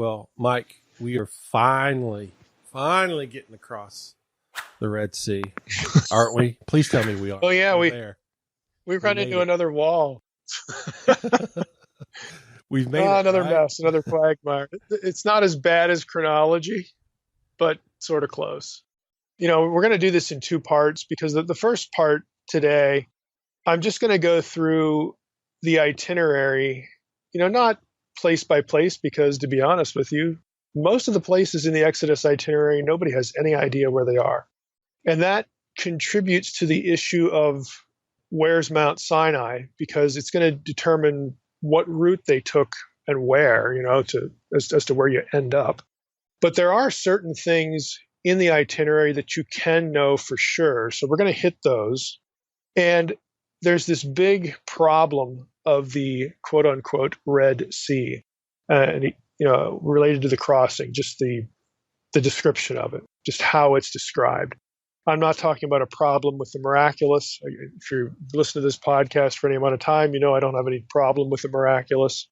Well, Mike, we are finally getting across the Red Sea, aren't we? Please tell me we are. Oh yeah, We're there. we've run made into it. another wall. We've made it, Another right? mess, another quagmire. It's not as bad as chronology, but sort of close. We're going to do this in two parts because the first part today, I'm just going to go through the itinerary, not place by place, because to be honest with you, most of the places in the Exodus itinerary, nobody has any idea where they are. And that contributes to the issue of where's Mount Sinai, because it's going to determine what route they took and where, as to where you end up. But there are certain things in the itinerary that you can know for sure. So we're going to hit those. And there's this big problem of the quote unquote Red Sea, related to the crossing, just the description of it, just how it's described. I'm not talking about a problem with the miraculous. If you listen to this podcast for any amount of time, I don't have any problem with the miraculous.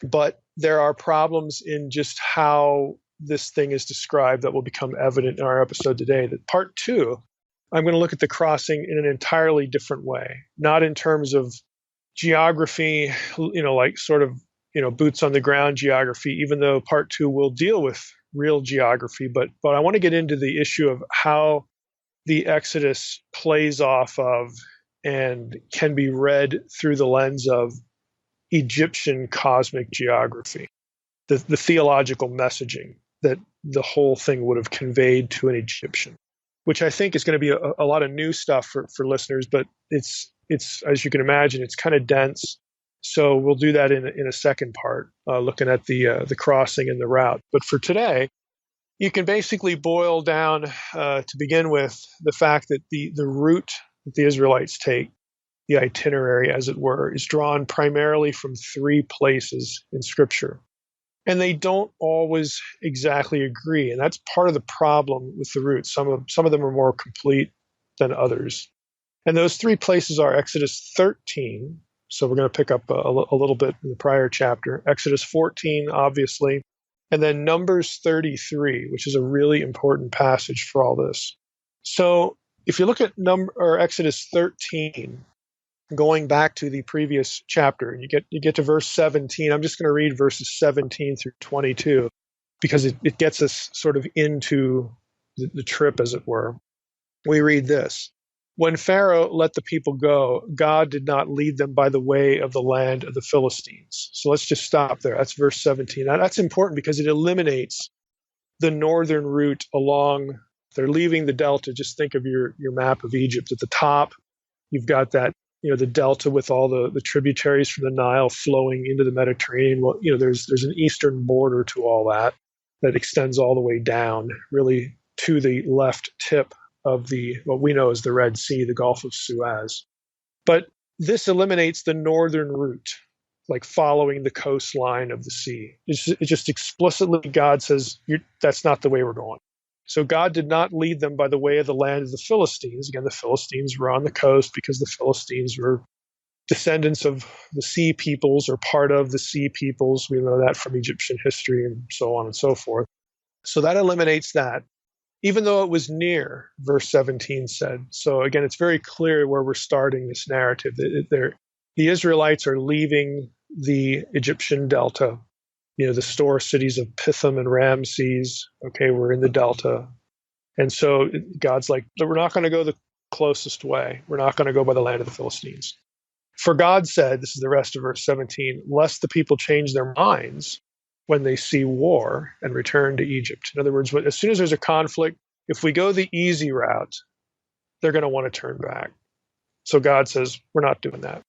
But there are problems in just how this thing is described that will become evident in our episode today. That part two, I'm going to look at the crossing in an entirely different way, not in terms of geography, like sort of, boots on the ground geography, even though part two will deal with real geography. But I want to get into the issue of how the Exodus plays off of and can be read through the lens of Egyptian cosmic geography, the theological messaging that the whole thing would have conveyed to an Egyptian, which I think is going to be a lot of new stuff for listeners, but it's as you can imagine, it's kind of dense. So we'll do that in a second part, looking at the crossing and the route. But for today, you can basically boil down to begin with the fact that the route that the Israelites take, the itinerary, as it were, is drawn primarily from three places in Scripture. And they don't always exactly agree. And that's part of the problem with the route. Some of them are more complete than others. And those three places are Exodus 13. So we're going to pick up a little bit in the prior chapter. Exodus 14, obviously. And then Numbers 33, which is a really important passage for all this. So if you look at Exodus 13, going back to the previous chapter, and you get to verse 17. I'm just going to read verses 17 through 22 because it gets us sort of into the trip, as it were. We read this. When Pharaoh let the people go, God did not lead them by the way of the land of the Philistines. So let's just stop there. That's verse 17. Now, that's important because it eliminates the northern route along. They're leaving the delta. Just think of your map of Egypt. At the top, you've got that, the delta with all the tributaries from the Nile flowing into the Mediterranean. Well, there's an eastern border to all that extends all the way down, really to the left tip of what we know as the Red Sea, the Gulf of Suez. But this eliminates the northern route, like following the coastline of the sea. It just explicitly, God says, that's not the way we're going. So God did not lead them by the way of the land of the Philistines. Again, the Philistines were on the coast because the Philistines were descendants of the sea peoples or part of the sea peoples. We know that from Egyptian history and so on and so forth. So that eliminates that, even though it was near, verse 17 said. So again, it's very clear where we're starting this narrative. The Israelites are leaving the Egyptian delta, the store cities of Pithom and Ramses. Okay, we're in the delta. And so God's like, we're not going to go the closest way. We're not going to go by the land of the Philistines. For God said, this is the rest of verse 17, lest the people change their minds when they see war and return to Egypt. In other words, as soon as there's a conflict, if we go the easy route, they're going to want to turn back. So God says, we're not doing that.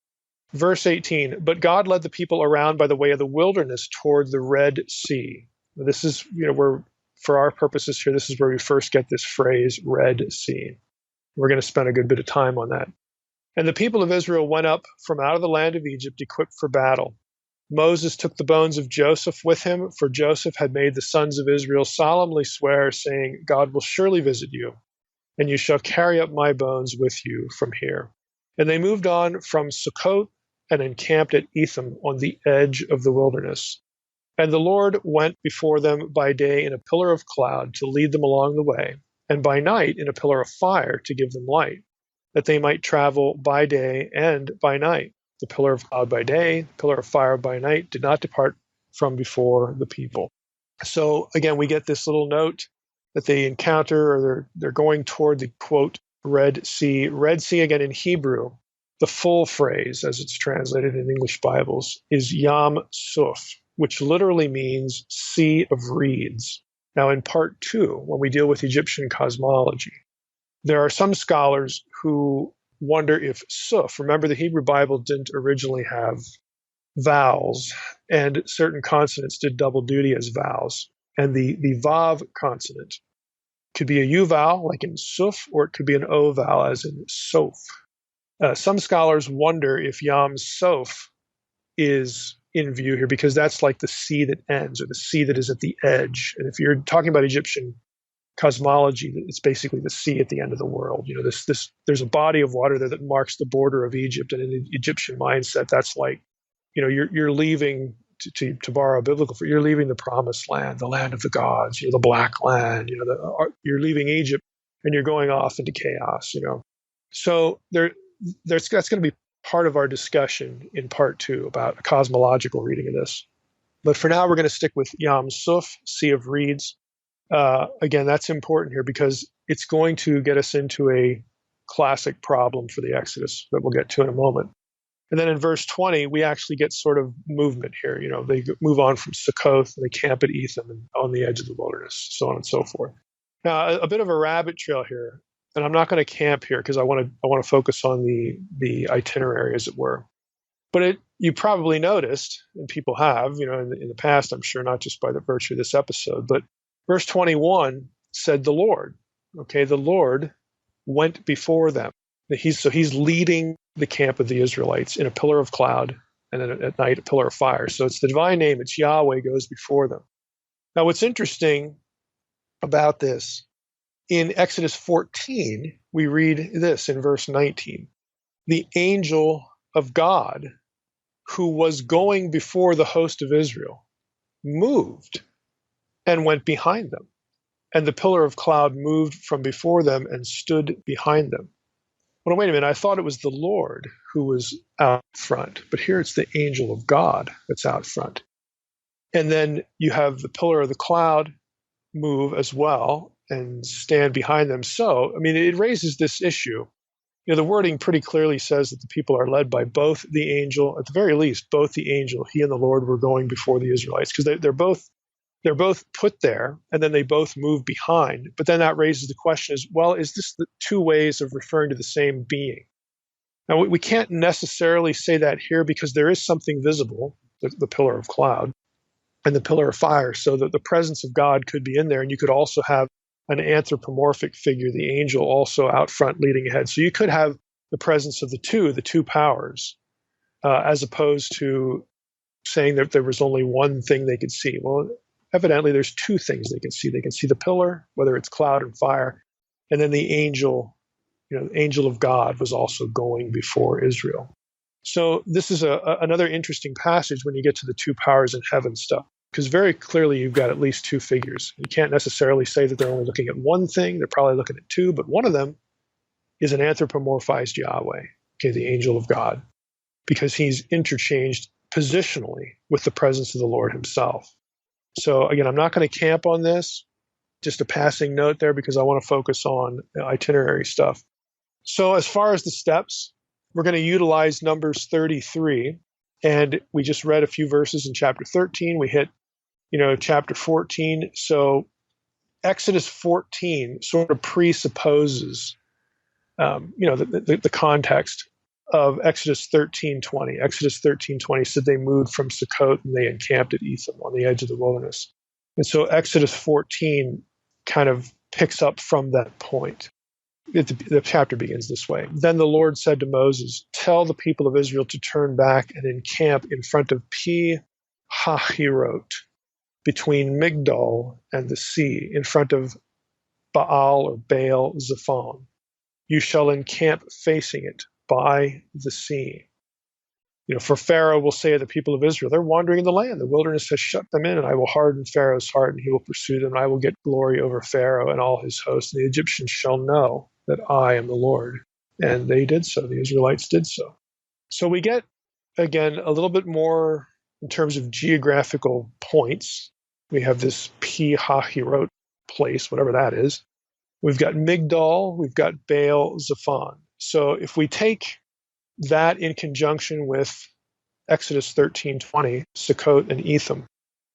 Verse 18, but God led the people around by the way of the wilderness toward the Red Sea. This is, where, for our purposes here, this is where we first get this phrase, Red Sea. We're going to spend a good bit of time on that. And the people of Israel went up from out of the land of Egypt equipped for battle. Moses took the bones of Joseph with him, for Joseph had made the sons of Israel solemnly swear, saying, God will surely visit you, and you shall carry up my bones with you from here. And they moved on from Sukkot and encamped at Etham on the edge of the wilderness. And the Lord went before them by day in a pillar of cloud to lead them along the way, and by night in a pillar of fire to give them light, that they might travel by day and by night. The pillar of cloud by day, the pillar of fire by night did not depart from before the people. So again, we get this little note that they encounter, or they're going toward the quote Red Sea. Red Sea, again in Hebrew, the full phrase as it's translated in English Bibles is Yam Suf, which literally means sea of reeds. Now in part 2, when we deal with Egyptian cosmology, there are some scholars who wonder if Suf, remember the Hebrew Bible didn't originally have vowels, and certain consonants did double duty as vowels. And the Vav consonant could be a U vowel, like in Suf, or it could be an O vowel, as in Sof. Some scholars wonder if Yam Sof is in view here, because that's like the sea that ends, or the sea that is at the edge. And if you're talking about Egyptian cosmology, it's basically the sea at the end of the world. You know, there's a body of water there that marks the border of Egypt, and in the Egyptian mindset, that's like, you know, you're leaving, to borrow a biblical, you're leaving the promised land, the land of the gods, you know, the black land, you know, you're leaving Egypt and you're going off into chaos, you know. So that's going to be part of our discussion in part 2 about a cosmological reading of this. But for now, we're going to stick with Yam Suf, Sea of Reeds. Again, that's important here because it's going to get us into a classic problem for the Exodus that we'll get to in a moment. And then in verse 20, we actually get sort of movement here. You know, they move on from Sukkoth and they camp at Etham and on the edge of the wilderness, so on and so forth. Now, a bit of a rabbit trail here, and I'm not going to camp here because I want to focus on the itinerary, as it were. But you probably noticed, and people have, you know, in the past, I'm sure, not just by the virtue of this episode, but verse 21 said the Lord. Okay, the Lord went before them. He's leading the camp of the Israelites in a pillar of cloud, and then at night a pillar of fire. So it's the divine name, it's Yahweh goes before them. Now what's interesting about this, in Exodus 14, we read this in verse 19. The angel of God, who was going before the host of Israel, moved and went behind them. And the pillar of cloud moved from before them and stood behind them. Well, wait a minute, I thought it was the Lord who was out front, but here it's the angel of God that's out front. And then you have the pillar of the cloud move as well and stand behind them. So, I mean, it raises this issue. You know, the wording pretty clearly says that the people are led by both the angel, at the very least, both the angel, he and the Lord were going before the Israelites, because they're both put there, and then they both move behind. But then that raises the question is, well, is this the two ways of referring to the same being? Now, we can't necessarily say that here because there is something visible, the pillar of cloud and the pillar of fire, so that the presence of God could be in there. And you could also have an anthropomorphic figure, the angel, also out front leading ahead. So you could have the presence of the two powers, as opposed to saying that there was only one thing they could see. Well, evidently there's two things they can see. They can see the pillar, whether it's cloud and fire, and then the angel, you know, the angel of God was also going before Israel. So this is another interesting passage when you get to the two powers in heaven stuff, because very clearly you've got at least two figures. You can't necessarily say that they're only looking at one thing. They're probably looking at two, but one of them is an anthropomorphized Yahweh, okay, the angel of God, because he's interchanged positionally with the presence of the Lord himself. So again, I'm not going to camp on this, just a passing note there because I want to focus on itinerary stuff. So as far as the steps, we're going to utilize Numbers 33, and we just read a few verses in chapter 13. We hit, chapter 14. So Exodus 14 sort of presupposes, the context of Exodus 13:20. Exodus 13:20 said they moved from Sukkot and they encamped at Etham on the edge of the wilderness. And so Exodus 14 kind of picks up from that point. The chapter begins this way. Then the Lord said to Moses, "Tell the people of Israel to turn back and encamp in front of Pi Hahirot, between Migdol and the sea, in front of Baal or Baal Zephon. You shall encamp facing it by the sea." For Pharaoh will say to the people of Israel, they're wandering in the land. The wilderness has shut them in, and I will harden Pharaoh's heart, and he will pursue them, and I will get glory over Pharaoh and all his hosts. And the Egyptians shall know that I am the Lord. And they did so. The Israelites did so. So we get, again, a little bit more in terms of geographical points. We have this Pi-Hahirot place, whatever that is. We've got Migdol. We've got Baal Zephon. So if we take that in conjunction with Exodus 13:20, Sukkot and Etham,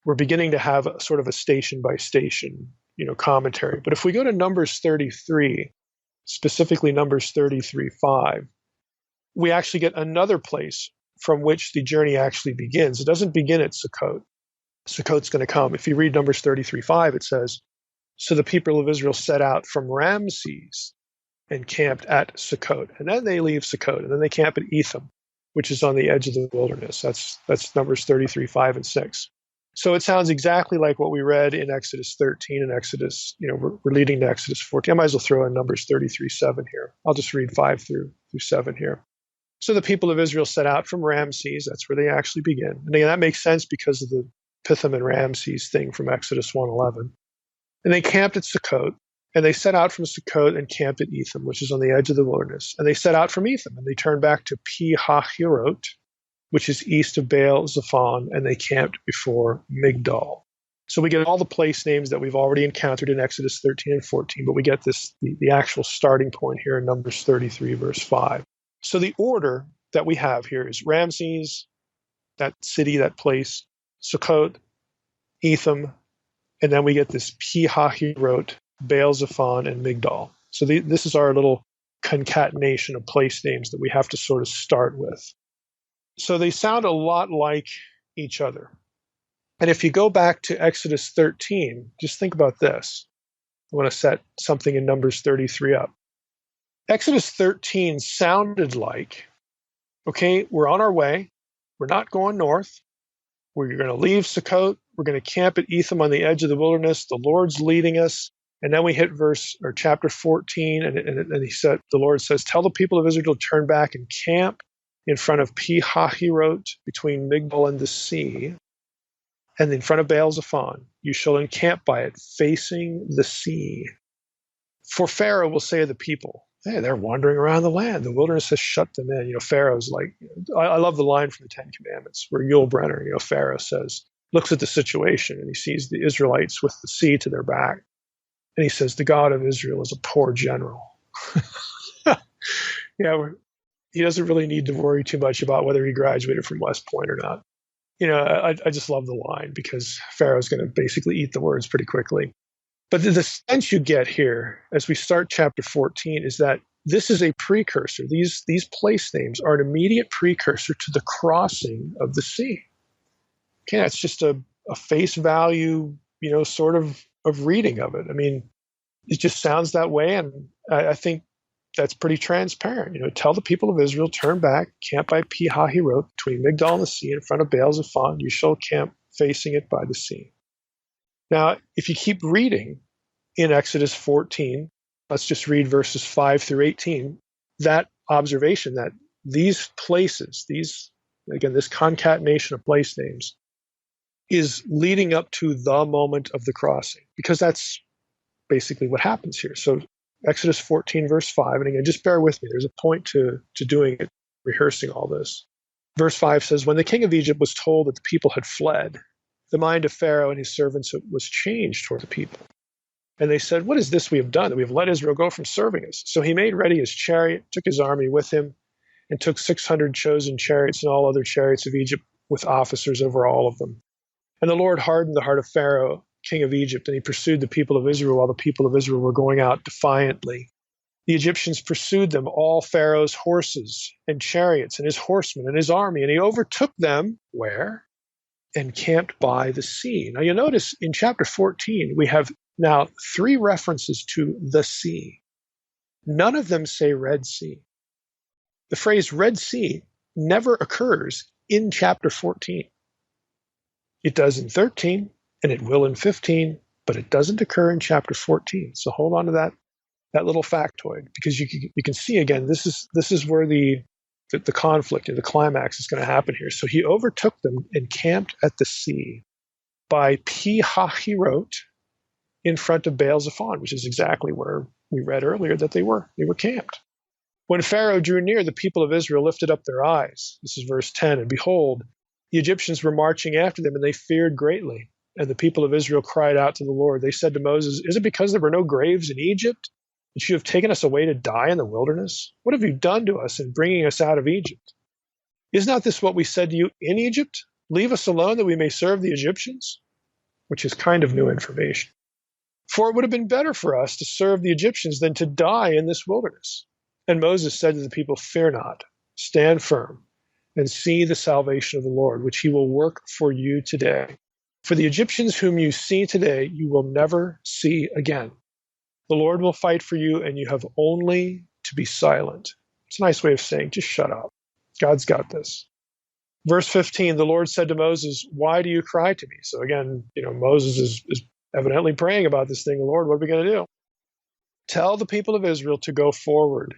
we're beginning to have a sort of a station by station, commentary. But if we go to Numbers 33, specifically Numbers 33:5, we actually get another place from which the journey actually begins. It doesn't begin at Sukkot. Sukkot's going to come. If you read Numbers 33:5, it says, so the people of Israel set out from Ramses and camped at Sukkot. And then they leave Sukkot, and then they camp at Etham, which is on the edge of the wilderness. That's Numbers 33:5 and 6. So it sounds exactly like what we read in Exodus 13 and Exodus, we're leading to Exodus 14. I might as well throw in Numbers 33:7 here. I'll just read 5 through 7 here. So the people of Israel set out from Ramses. That's where they actually begin. And again, that makes sense because of the Pithom and Ramses thing from Exodus 1:11. And they camped at Sukkot. And they set out from Sukkot and camped at Etham, which is on the edge of the wilderness. And they set out from Etham, and they turned back to Pi-Hahirot, which is east of Baal Zephon, and they camped before Migdol. So we get all the place names that we've already encountered in Exodus 13 and 14, but we get the actual starting point here in Numbers 33, verse 5. So the order that we have here is Ramses, that city, that place, Sukkot, Etham, and then we get this Pi-Hahirot, Baal Zephon, and Migdol. So this is our little concatenation of place names that we have to sort of start with. So they sound a lot like each other. And if you go back to Exodus 13, just think about this. I want to set something in Numbers 33 up. Exodus 13 sounded like, okay, we're on our way. We're not going north. We're going to leave Sukkot. We're going to camp at Etham on the edge of the wilderness. The Lord's leading us. And then we hit chapter 14, and the Lord says, tell the people of Israel to turn back and camp in front of Pi-Hahirot between Migdol and the sea, and in front of Baal Zephon. You shall encamp by it, facing the sea. For Pharaoh will say to the people, hey, they're wandering around the land. The wilderness has shut them in. Pharaoh's like, I love the line from the Ten Commandments where Yul Brynner, Pharaoh looks at the situation, and he sees the Israelites with the sea to their back. And he says, the God of Israel is a poor general. He doesn't really need to worry too much about whether he graduated from West Point or not. I just love the line because Pharaoh's going to basically eat the words pretty quickly. But the sense you get here as we start chapter 14 is that this is a precursor. These place names are an immediate precursor to the crossing of the sea. Okay, that's just a face value, sort of reading of it. I mean, it just sounds that way, and I think that's pretty transparent. Tell the people of Israel, turn back, camp by Pi-Hahirot between Migdol and the sea in front of Baal Zephon. You shall camp facing it by the sea. Now, if you keep reading in Exodus 14, let's just read verses 5 through 18, that observation that these places, this concatenation of place names, is leading up to the moment of the crossing, because that's basically what happens here. So Exodus 14, verse 5, and again, just bear with me. There's a point to doing it, rehearsing all this. Verse 5 says, when the king of Egypt was told that the people had fled, the mind of Pharaoh and his servants was changed toward the people. And they said, what is this we have done, that we have let Israel go from serving us? So he made ready his chariot, took his army with him, and took 600 chosen chariots and all other chariots of Egypt with officers over all of them. And the Lord hardened the heart of Pharaoh, king of Egypt, and he pursued the people of Israel while the people of Israel were going out defiantly. The Egyptians pursued them, all Pharaoh's horses and chariots and his horsemen and his army, and he overtook them, where? And camped by the sea. Now you'll notice in chapter 14, we have now 3 references to the sea. None of them say Red Sea. The phrase Red Sea never occurs in chapter 14. It does in 13, and it will in 15, but it doesn't occur in chapter 14. So hold on to that little factoid, because you can see again, this is where the the conflict and the climax is going to happen here. So he overtook them and camped at the sea by Pi-hahirot in front of Baal-zephon, which is exactly where we read earlier that they were camped. When Pharaoh drew near, the people of Israel lifted up their eyes. This is verse 10. And behold, the Egyptians were marching after them, and they feared greatly. And the people of Israel cried out to the Lord. They said to Moses, "Is it because there were no graves in Egypt that you have taken us away to die in the wilderness? What have you done to us in bringing us out of Egypt? Is not this what we said to you in Egypt? Leave us alone that we may serve the Egyptians?" Which is kind of new information. For it would have been better for us to serve the Egyptians than to die in this wilderness. And Moses said to the people, "Fear not, stand firm, and see the salvation of the Lord, which he will work for you today. For the Egyptians whom you see today, you will never see again. The Lord will fight for you, and you have only to be silent." It's a nice way of saying, just shut up. God's got this. Verse 15, the Lord said to Moses, "Why do you cry to me?" So again, Moses is evidently praying about this thing. Lord, what are we going to do? "Tell the people of Israel to go forward."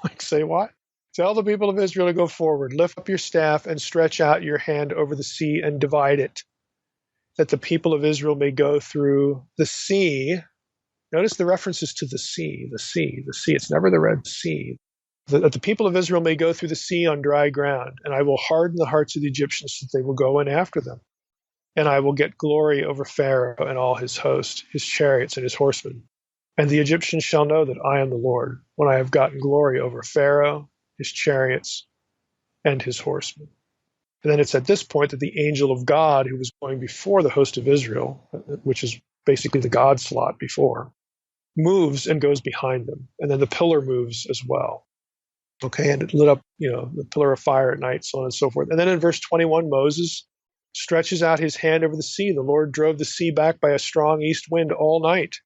Like, say what? "Tell the people of Israel to go forward. Lift up your staff and stretch out your hand over the sea and divide it, that the people of Israel may go through the sea." Notice the references to the sea, the sea, the sea. It's never the Red Sea. "That the people of Israel may go through the sea on dry ground, and I will harden the hearts of the Egyptians so that they will go in after them. And I will get glory over Pharaoh and all his host, his chariots and his horsemen. And the Egyptians shall know that I am the Lord, when I have gotten glory over Pharaoh, his chariots, and his horsemen." And then it's at this point that the angel of God, who was going before the host of Israel, which is basically the God slot before, moves and goes behind them. And then the pillar moves as well. Okay, and it lit up, the pillar of fire at night, so on and so forth. And then in verse 21, Moses stretches out his hand over the sea. The Lord drove the sea back by a strong east wind all night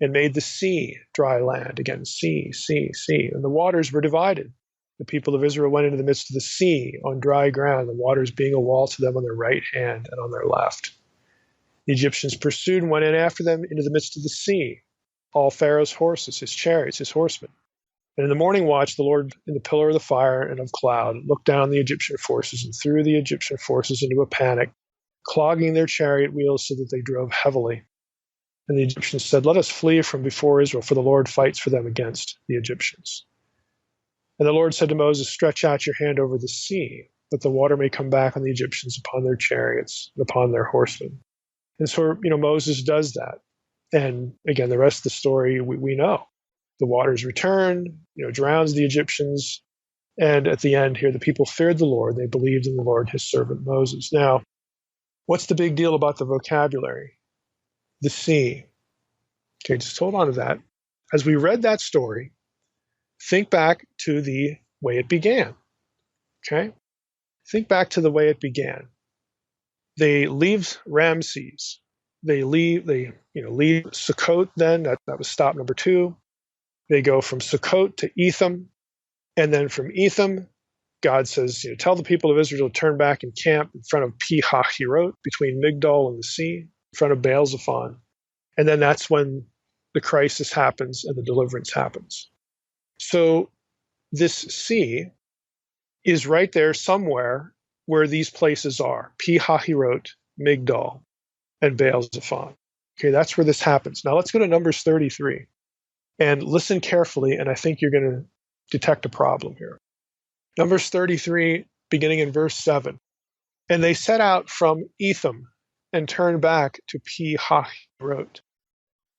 and made the sea dry land. Again, sea, sea, sea. And the waters were divided. The people of Israel went into the midst of the sea on dry ground, the waters being a wall to them on their right hand and on their left. The Egyptians pursued and went in after them into the midst of the sea, all Pharaoh's horses, his chariots, his horsemen. And in the morning watch, the Lord, in the pillar of the fire and of cloud, looked down on the Egyptian forces and threw the Egyptian forces into a panic, clogging their chariot wheels so that they drove heavily. And the Egyptians said, "Let us flee from before Israel, for the Lord fights for them against the Egyptians." And the Lord said to Moses, "Stretch out your hand over the sea, that the water may come back on the Egyptians upon their chariots and upon their horsemen." And so, Moses does that. And again, the rest of the story we know. The waters return, drowns the Egyptians. And at the end here, the people feared the Lord. They believed in the Lord, his servant Moses. Now, what's the big deal about the vocabulary? The sea. Okay, just hold on to that. As we read that story, think back to the way it began. Okay? Think back to the way it began. They leave Ramses. They leave Sukkot then. That was stop number 2. They go from Sukkot to Etham. And then from Etham, God says, "Tell the people of Israel to turn back and camp in front of Pi-hahirot, between Migdol and the sea, in front of Baal-zephon." And then that's when the crisis happens and the deliverance happens. So this sea is right there somewhere where these places are: Pi-hahirot, Migdol, and Baal-zephon. Okay, that's where this happens. Now let's go to Numbers 33 and listen carefully, and I think you're going to detect a problem here. Numbers 33, beginning in verse 7. "And they set out from Etham and turned back to Pi-hahirot,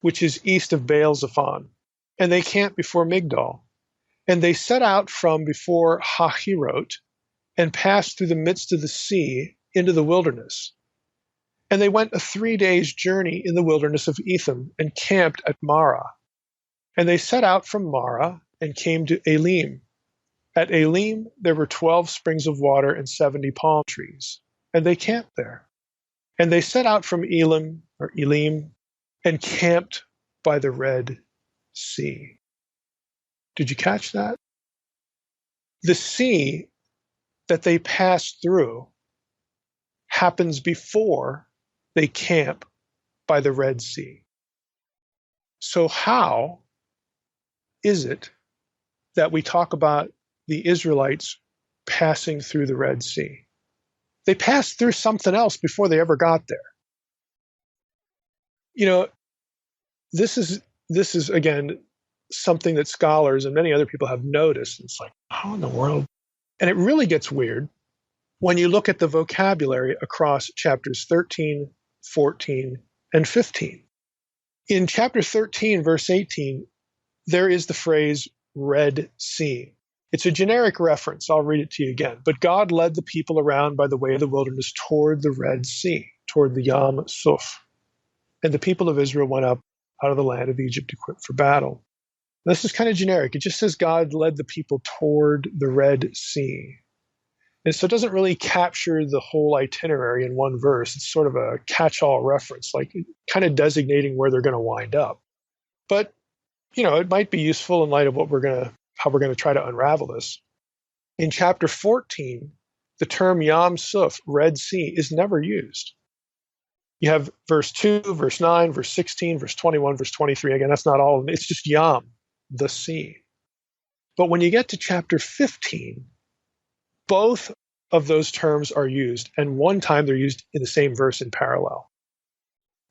which is east of Baal-zephon, and they camped before Migdol. And they set out from before Hahirot and passed through the midst of the sea into the wilderness. And they went a 3 days' journey in the wilderness of Etham and camped at Marah. And they set out from Marah and came to Elim. At Elim there were 12 springs of water and 70 palm trees, and they camped there. And they set out from Elim and camped by the Red Sea." Did you catch that? The sea that they pass through happens before they camp by the Red Sea. So how is it that we talk about the Israelites passing through the Red Sea. They passed through something else before they ever got there. You know, this is again something that scholars and many other people have noticed. It's like, how in the world? And it really gets weird when you look at the vocabulary across chapters 13, 14, and 15. In chapter 13, verse 18, there is the phrase Red Sea. It's a generic reference. I'll read it to you again. But God led the people around by the way of the wilderness toward the Red Sea, toward the Yam Suf. And the people of Israel went up out of the land of Egypt equipped for battle. This is kind of generic. It just says God led the people toward the Red Sea. And so it doesn't really capture the whole itinerary in one verse. It's sort of a catch-all reference, like kind of designating where they're going to wind up. But, you know, it might be useful in light of how we're going to try to unravel this. In chapter 14, the term Yam Suf, Red Sea, is never used. You have verse 2, verse 9, verse 16, verse 21, verse 23. Again, that's not all of them. It's just Yam, the sea. But when you get to chapter 15, both of those terms are used, and one time they're used in the same verse in parallel.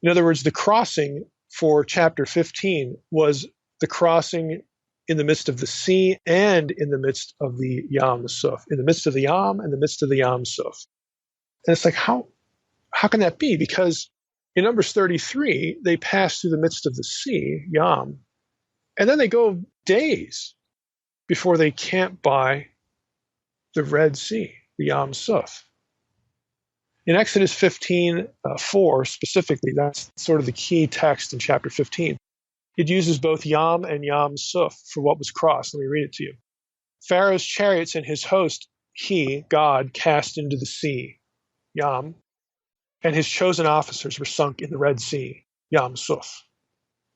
In other words, the crossing for chapter 15 was the crossing in the midst of the sea and in the midst of the Yam Suf, in the midst of the Yam and the midst of the Yam Suf. And it's like, how can that be? Because in Numbers 33, they pass through the midst of the sea, Yam, and then they go days before they camp by the Red Sea, the Yam Suf. In Exodus 15:4 specifically, that's sort of the key text in chapter 15. It uses both Yam and Yam Suf for what was crossed. Let me read it to you. Pharaoh's chariots and his host, he, God, cast into the sea, Yam, and his chosen officers were sunk in the Red Sea, Yam Suf.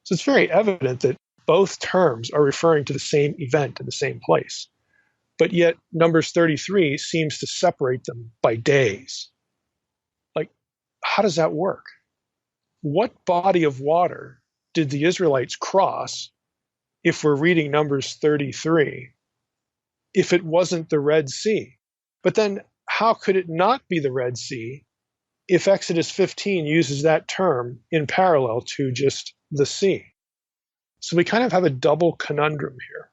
So it's very evident that both terms are referring to the same event in the same place. But yet Numbers 33 seems to separate them by days. Like, how does that work? What body of water did the Israelites cross, if we're reading Numbers 33, if it wasn't the Red Sea? But then how could it not be the Red Sea if Exodus 15 uses that term in parallel to just the sea? So we kind of have a double conundrum here.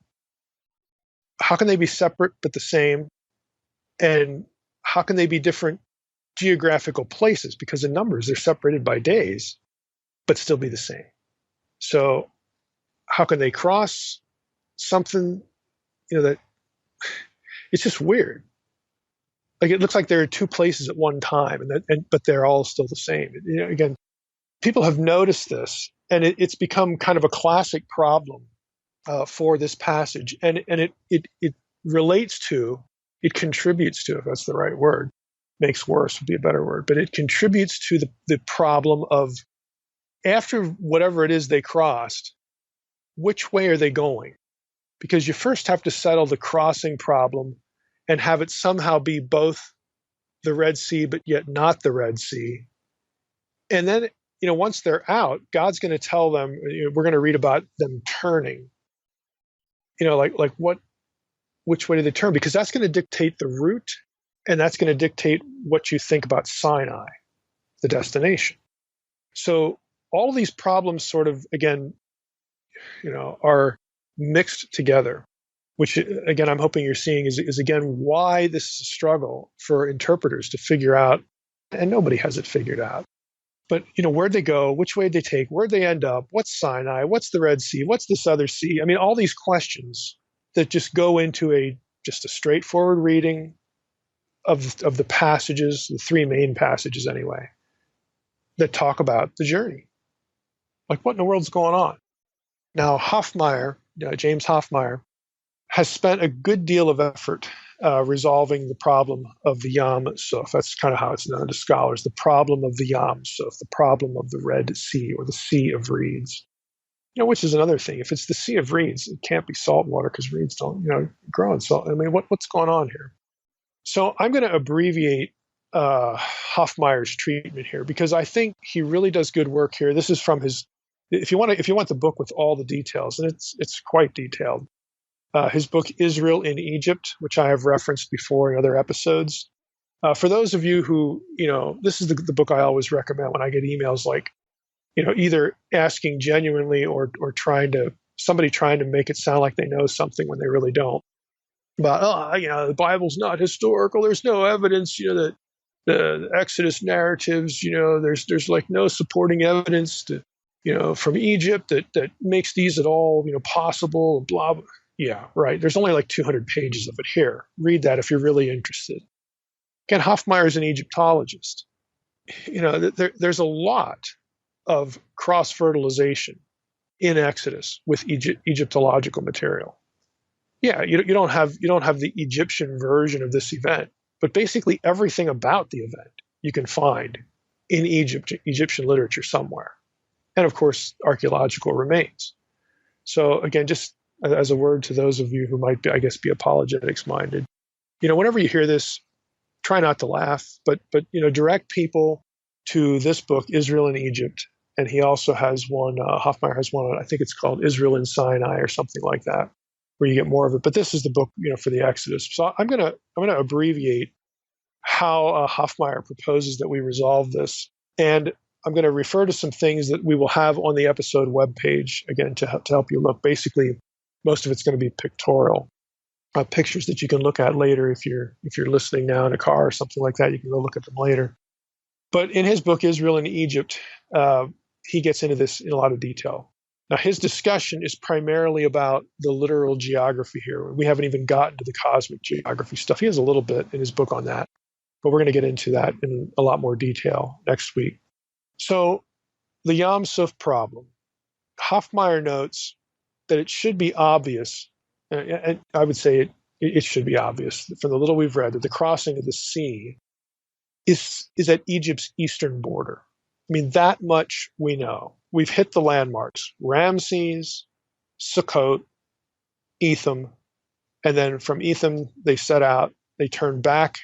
How can they be separate but the same? And how can they be different geographical places? Because in Numbers, they're separated by days, but still be the same. So how can they cross something, that it's just weird. Like, it looks like there are two places at one time, but they're all still the same. Again, people have noticed this, and it's become kind of a classic problem for this passage, and it relates to, it contributes to, if that's the right word, makes worse would be a better word, but it contributes to the problem of, after whatever it is they crossed, which way are they going? Because you first have to settle the crossing problem and have it somehow be both the Red Sea, but yet not the Red Sea. And then, once they're out, God's going to tell them, we're going to read about them turning. Which way do they turn? Because that's going to dictate the route, and that's going to dictate what you think about Sinai, the destination. So all these problems sort of, again, are mixed together, which, again, I'm hoping you're seeing is again, why this is a struggle for interpreters to figure out, and nobody has it figured out. But, where'd they go? Which way did they take? Where'd they end up? What's Sinai? What's the Red Sea? What's this other sea? I mean, all these questions that just go into just a straightforward reading of the passages, the three main passages anyway, that talk about the journey. Like, what in the world's going on? Now, Hoffmeier, James Hoffmeier, has spent a good deal of effort resolving the problem of the Yam Suf. That's kind of how it's known to scholars, the problem of the Yam Suf, the problem of the Red Sea, or the Sea of Reeds. Which is another thing. If it's the Sea of Reeds, it can't be salt water because reeds don't, grow in salt. I mean, what's going on here? So I'm going to abbreviate Hoffmeier's treatment here, because I think he really does good work here. This is from his. If you want the book with all the details, and it's quite detailed. his book, Israel in Egypt, which I have referenced before in other episodes. For those of you who, this is the book I always recommend when I get emails like, either asking genuinely or somebody trying to make it sound like they know something when they really don't. About, the Bible's not historical. There's no evidence, that the Exodus narratives, there's like no supporting evidence to, from Egypt that makes these at all, possible, blah, blah. Yeah, right. There's only like 200 pages of it here. Read that if you're really interested. Again, Hoffmeier is an Egyptologist. There's a lot of cross-fertilization in Exodus with Egyptological material. Yeah, you don't have the Egyptian version of this event, but basically everything about the event you can find in Egyptian literature somewhere, and of course archaeological remains. So again, just as a word to those of you who might be, I guess, be apologetics minded, whenever you hear this, try not to laugh, but direct people to this book, Israel in Egypt, and he also has one. Hoffmeier has one. I think it's called Israel in Sinai or something like that, where you get more of it. But this is the book, for the Exodus. So I'm gonna abbreviate how Hoffmeier proposes that we resolve this, and I'm going to refer to some things that we will have on the episode webpage again to help you look. Basically, most of it's going to be pictorial. Pictures that you can look at later if you're listening now in a car or something like that. You can go look at them later. But in his book, Israel in Egypt, he gets into this in a lot of detail. Now, his discussion is primarily about the literal geography here. We haven't even gotten to the cosmic geography stuff. He has a little bit in his book on that, but we're going to get into that in a lot more detail next week. So the Yam Suf problem. Hoffmeier notes that it should be obvious, and I would say it should be obvious from the little we've read, that the crossing of the sea is at Egypt's eastern border. I mean, that much we know. We've hit the landmarks: Ramses, Sukkot, Etham, and then from Etham they set out, they turn back,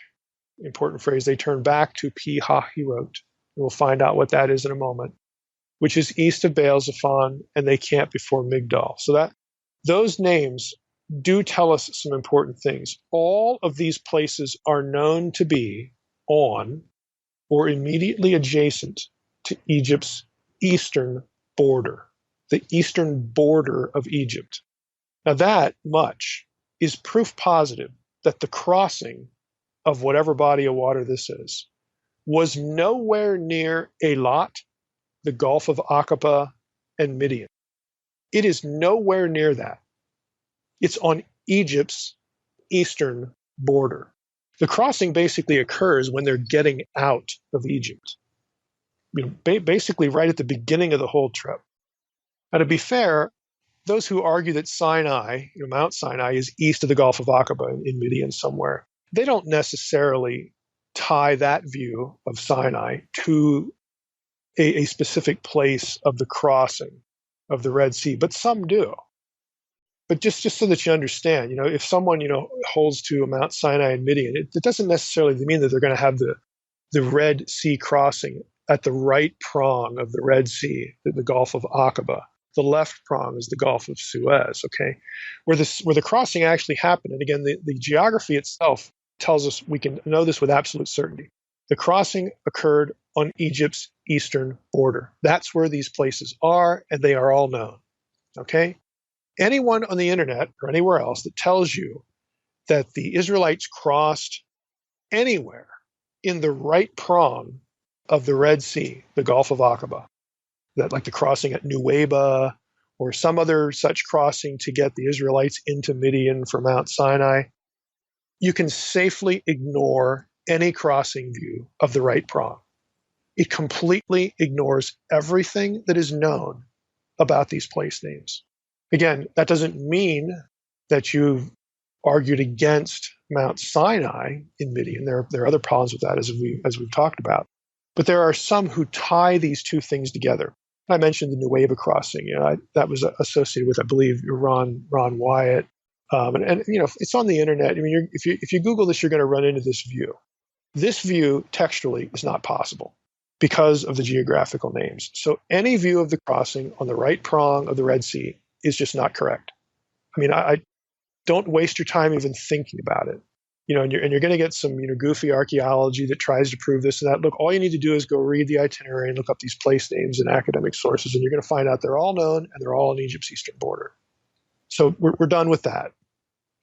important phrase, they turn back to Pi Hahirot. We'll find out what that is in a moment, which is east of Baal Zephon, and they camp before Migdal. So that those names do tell us some important things. All of these places are known to be on or immediately adjacent to Egypt's eastern border, the eastern border of Egypt. Now that much is proof positive that the crossing of whatever body of water this is was nowhere near Eilat, the Gulf of Aqaba, and Midian. It is nowhere near that. It's on Egypt's eastern border. The crossing basically occurs when they're getting out of Egypt, basically right at the beginning of the whole trip. Now, to be fair, those who argue that Sinai, Mount Sinai, is east of the Gulf of Aqaba in Midian somewhere, they don't necessarily tie that view of Sinai to a specific place of the crossing of the Red Sea, but some do. But just so that you understand, if someone, holds to Mount Sinai in Midian, it doesn't necessarily mean that they're going to have the Red Sea crossing at the right prong of the Red Sea, the Gulf of Aqaba. The left prong is the Gulf of Suez, okay? Where the crossing actually happened, and again, the geography itself tells us we can know this with absolute certainty. The crossing occurred on Egypt's eastern border. That's where these places are, and they are all known, okay? Anyone on the internet or anywhere else that tells you that the Israelites crossed anywhere in the right prong of the Red Sea, the Gulf of Aqaba, that like the crossing at Nuweiba or some other such crossing to get the Israelites into Midian from Mount Sinai, you can safely ignore any crossing view of the right prong. It completely ignores everything that is known about these place names. Again, that doesn't mean that you've argued against Mount Sinai in Midian. There are other problems with that, as we've talked about. But there are some who tie these two things together. I mentioned the Nuweiba crossing. That was associated with, I believe, Ron Wyatt. And it's on the internet. I mean, if you Google this, you're going to run into this view. This view textually is not possible because of the geographical names. So any view of the crossing on the right prong of the Red Sea is just not correct. I mean, don't waste your time even thinking about it. And you're going to get some goofy archaeology that tries to prove this and that. Look, all you need to do is go read the itinerary and look up these place names in academic sources, and you're going to find out they're all known and they're all on Egypt's eastern border. So we're done with that.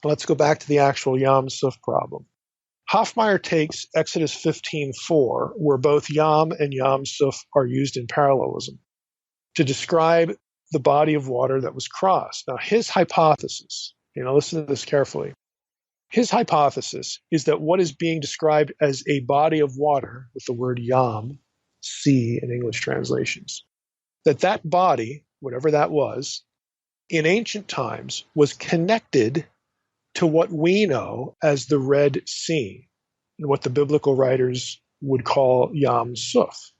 Let's go back to the actual Yam Suf problem. Hoffmeier takes Exodus 15:4, where both Yam and Yam Suf are used in parallelism, to describe the body of water that was crossed. Now, his hypothesis, listen to this carefully. His hypothesis is that what is being described as a body of water, with the word Yam, sea in English translations, that body, whatever that was, in ancient times was connected to what we know as the Red Sea, and what the biblical writers would call Yam Suf.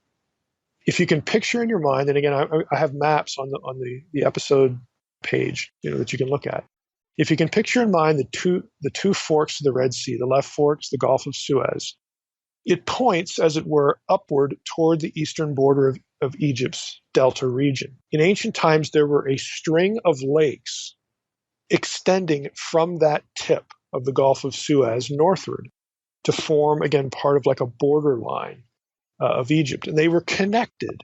If you can picture in your mind, and again, I have maps on the episode page, that you can look at. If you can picture in mind the two forks of the Red Sea, the left forks, the Gulf of Suez, it points, as it were, upward toward the eastern border of Egypt's delta region. In ancient times, there were a string of lakes extending from that tip of the Gulf of Suez northward to form, again, part of like a borderline of Egypt. And they were connected.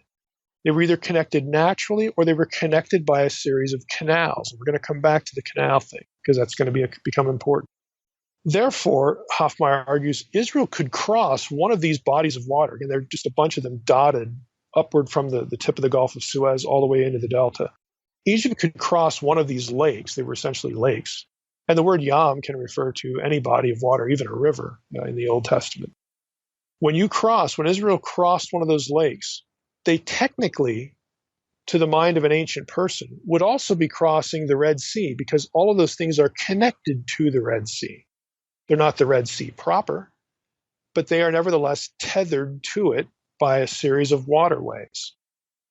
They were either connected naturally or they were connected by a series of canals. And we're going to come back to the canal thing because that's going to become important. Therefore, Hoffmeier argues, Israel could cross one of these bodies of water. Again, there are just a bunch of them dotted upward from the tip of the Gulf of Suez all the way into the delta. Egypt could cross one of these lakes. They were essentially lakes. And the word Yam can refer to any body of water, even a river in the Old Testament. When Israel crossed one of those lakes, they technically, to the mind of an ancient person, would also be crossing the Red Sea because all of those things are connected to the Red Sea. They're not the Red Sea proper, but they are nevertheless tethered to it by a series of waterways.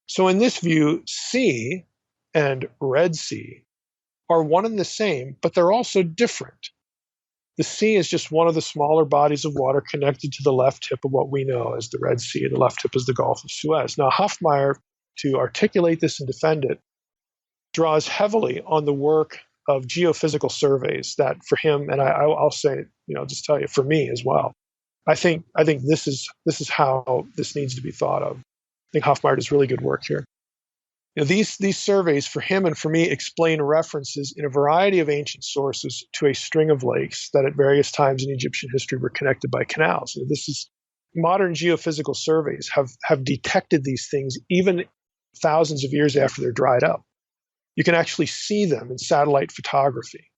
So in this view, sea and Red Sea are one and the same, but they're also different. The sea is just one of the smaller bodies of water connected to the left tip of what we know as the Red Sea. The left tip is the Gulf of Suez. Now, Hoffmeier, to articulate this and defend it, draws heavily on the work of geophysical surveys that for him, and I'll say, just tell you, for me as well, I think this is how this needs to be thought of. I think Hoffmeier does really good work here. These surveys for him and for me explain references in a variety of ancient sources to a string of lakes that at various times in Egyptian history were connected by canals. Modern geophysical surveys have detected these things even thousands of years after they're dried up. You can actually see them in satellite photography.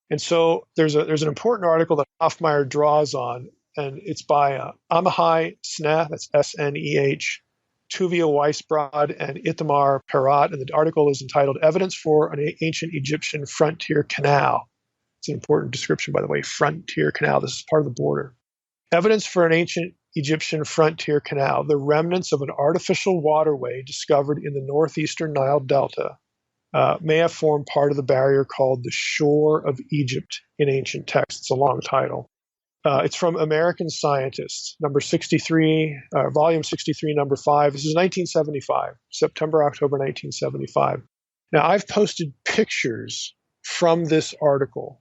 And so there's an important article that Hoffmeier draws on, and it's by Amihai Sneh, that's S-N-E-H, Tuvia Weisbrod, and Itamar Perat, and the article is entitled Evidence for an Ancient Egyptian Frontier Canal. It's an important description, by the way, frontier canal. This is part of the border. Evidence for an ancient Egyptian frontier canal, the remnants of an artificial waterway discovered in the northeastern Nile Delta, may have formed part of the barrier called the Shore of Egypt in ancient texts. It's a long title. It's from American Scientists, number 63, volume 63, number 5. This is 1975, September, October 1975. Now, I've posted pictures from this article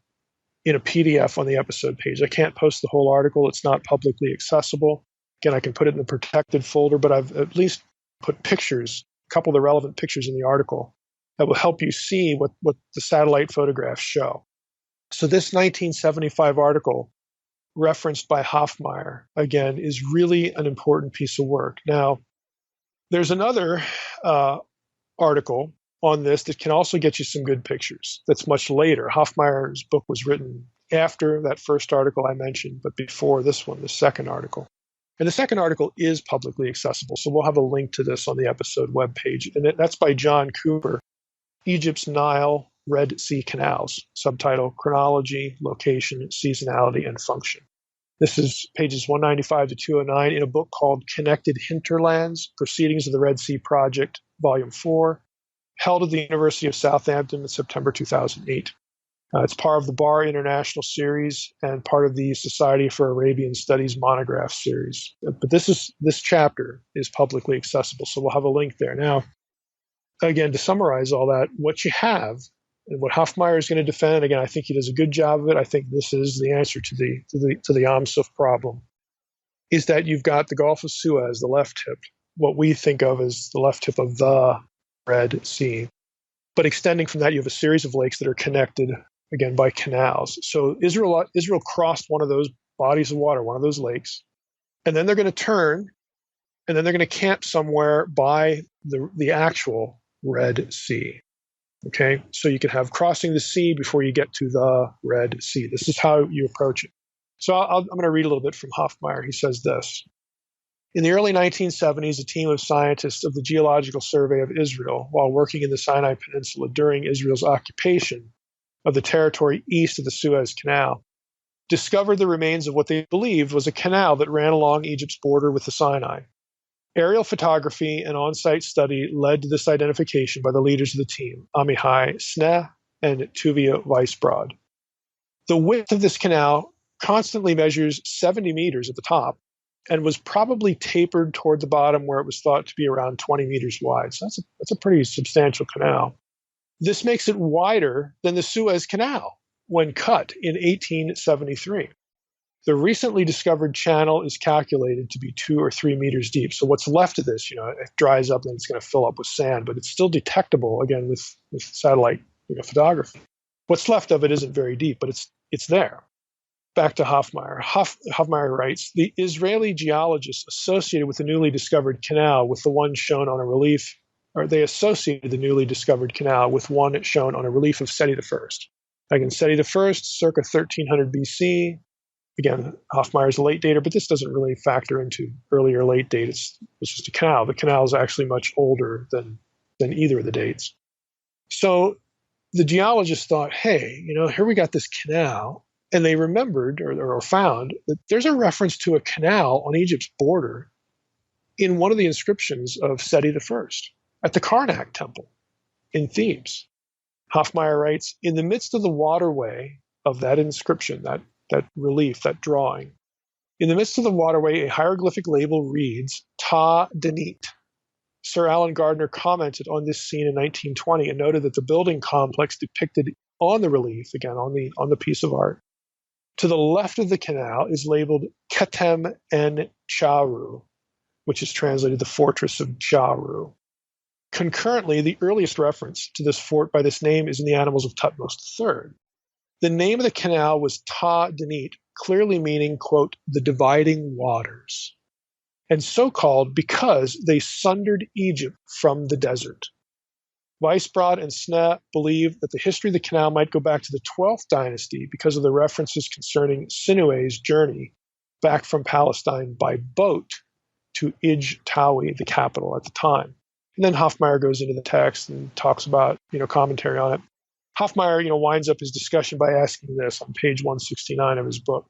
in a PDF on the episode page. I can't post the whole article. It's not publicly accessible. Again, I can put it in the protected folder, but I've at least put pictures, a couple of the relevant pictures in the article that will help you see what the satellite photographs show. So this 1975 article, referenced by Hoffmeier, again, is really an important piece of work. Now, there's another article on this that can also get you some good pictures. That's much later. Hoffmeier's book was written after that first article I mentioned, but before this one, the second article. And the second article is publicly accessible, so we'll have a link to this on the episode webpage. And that's by John Cooper, Egypt's Nile Red Sea Canals, subtitle Chronology, Location, Seasonality, and Function. This is pages 195 to 209 in a book called Connected Hinterlands, Proceedings of the Red Sea Project, Volume 4, held at the University of Southampton in September 2008. It's part of the Bar International series and part of the Society for Arabian Studies monograph series. But this chapter is publicly accessible, so we'll have a link there. Now, again, to summarize all that, what you have And what Hoffmeier is going to defend, again, I think he does a good job of it. I think this is the answer to the Am Suf problem, is that you've got the Gulf of Suez, the left tip, what we think of as the left tip of the Red Sea. But extending from that, you have a series of lakes that are connected, again, by canals. So Israel crossed one of those bodies of water, one of those lakes, and then they're going to turn, and then they're going to camp somewhere by the actual Red Sea. Okay, so you can have crossing the sea before you get to the Red Sea. This is how you approach it. So I'm going to read a little bit from Hoffmeier. He says this. In the early 1970s, a team of scientists of the Geological Survey of Israel, while working in the Sinai Peninsula during Israel's occupation of the territory east of the Suez Canal, discovered the remains of what they believed was a canal that ran along Egypt's border with the Sinai. Aerial photography and on-site study led to this identification by the leaders of the team, Amihai Sneh and Tuvia Weisbrod. The width of this canal constantly measures 70 meters at the top and was probably tapered toward the bottom where it was thought to be around 20 meters wide. So that's a pretty substantial canal. This makes it wider than the Suez Canal when cut in 1873. The recently discovered channel is calculated to be 2 or 3 meters deep. So what's left of this, it dries up and it's going to fill up with sand, but it's still detectable, again, with satellite photography. What's left of it isn't very deep, but it's there. Back to Hoffmeier. Hoffmeier writes, the Israeli geologists associated with the newly discovered canal with the one shown on a relief, or they associated the newly discovered canal with one shown on a relief of Seti I. Again, Seti I, circa 1300 BC. Again, Hoffmeier is a late dater, but this doesn't really factor into earlier late date. It's just a canal. The canal is actually much older than either of the dates. So the geologists thought, hey, here we got this canal, and they remembered or found that there's a reference to a canal on Egypt's border in one of the inscriptions of Seti I at the Karnak temple in Thebes. Hoffmeier writes, in the midst of the waterway of that inscription, that relief, that drawing, in the midst of the waterway, a hieroglyphic label reads, Ta Denit. Sir Alan Gardner commented on this scene in 1920 and noted that the building complex depicted on the relief, again, on the piece of art, to the left of the canal is labeled Ketem en Charu, which is translated the fortress of Charu. Concurrently, the earliest reference to this fort by this name is in the Annals of Tutmosis III. The name of the canal was Ta Denit, clearly meaning, quote, the dividing waters, and so called because they sundered Egypt from the desert. Weisbrod and Sneh believe that the history of the canal might go back to the 12th dynasty because of the references concerning Sinue's journey back from Palestine by boat to Ij-Tawi, the capital at the time. And then Hoffmeier goes into the text and talks about, commentary on it. Hoffmeier, winds up his discussion by asking this on page 169 of his book.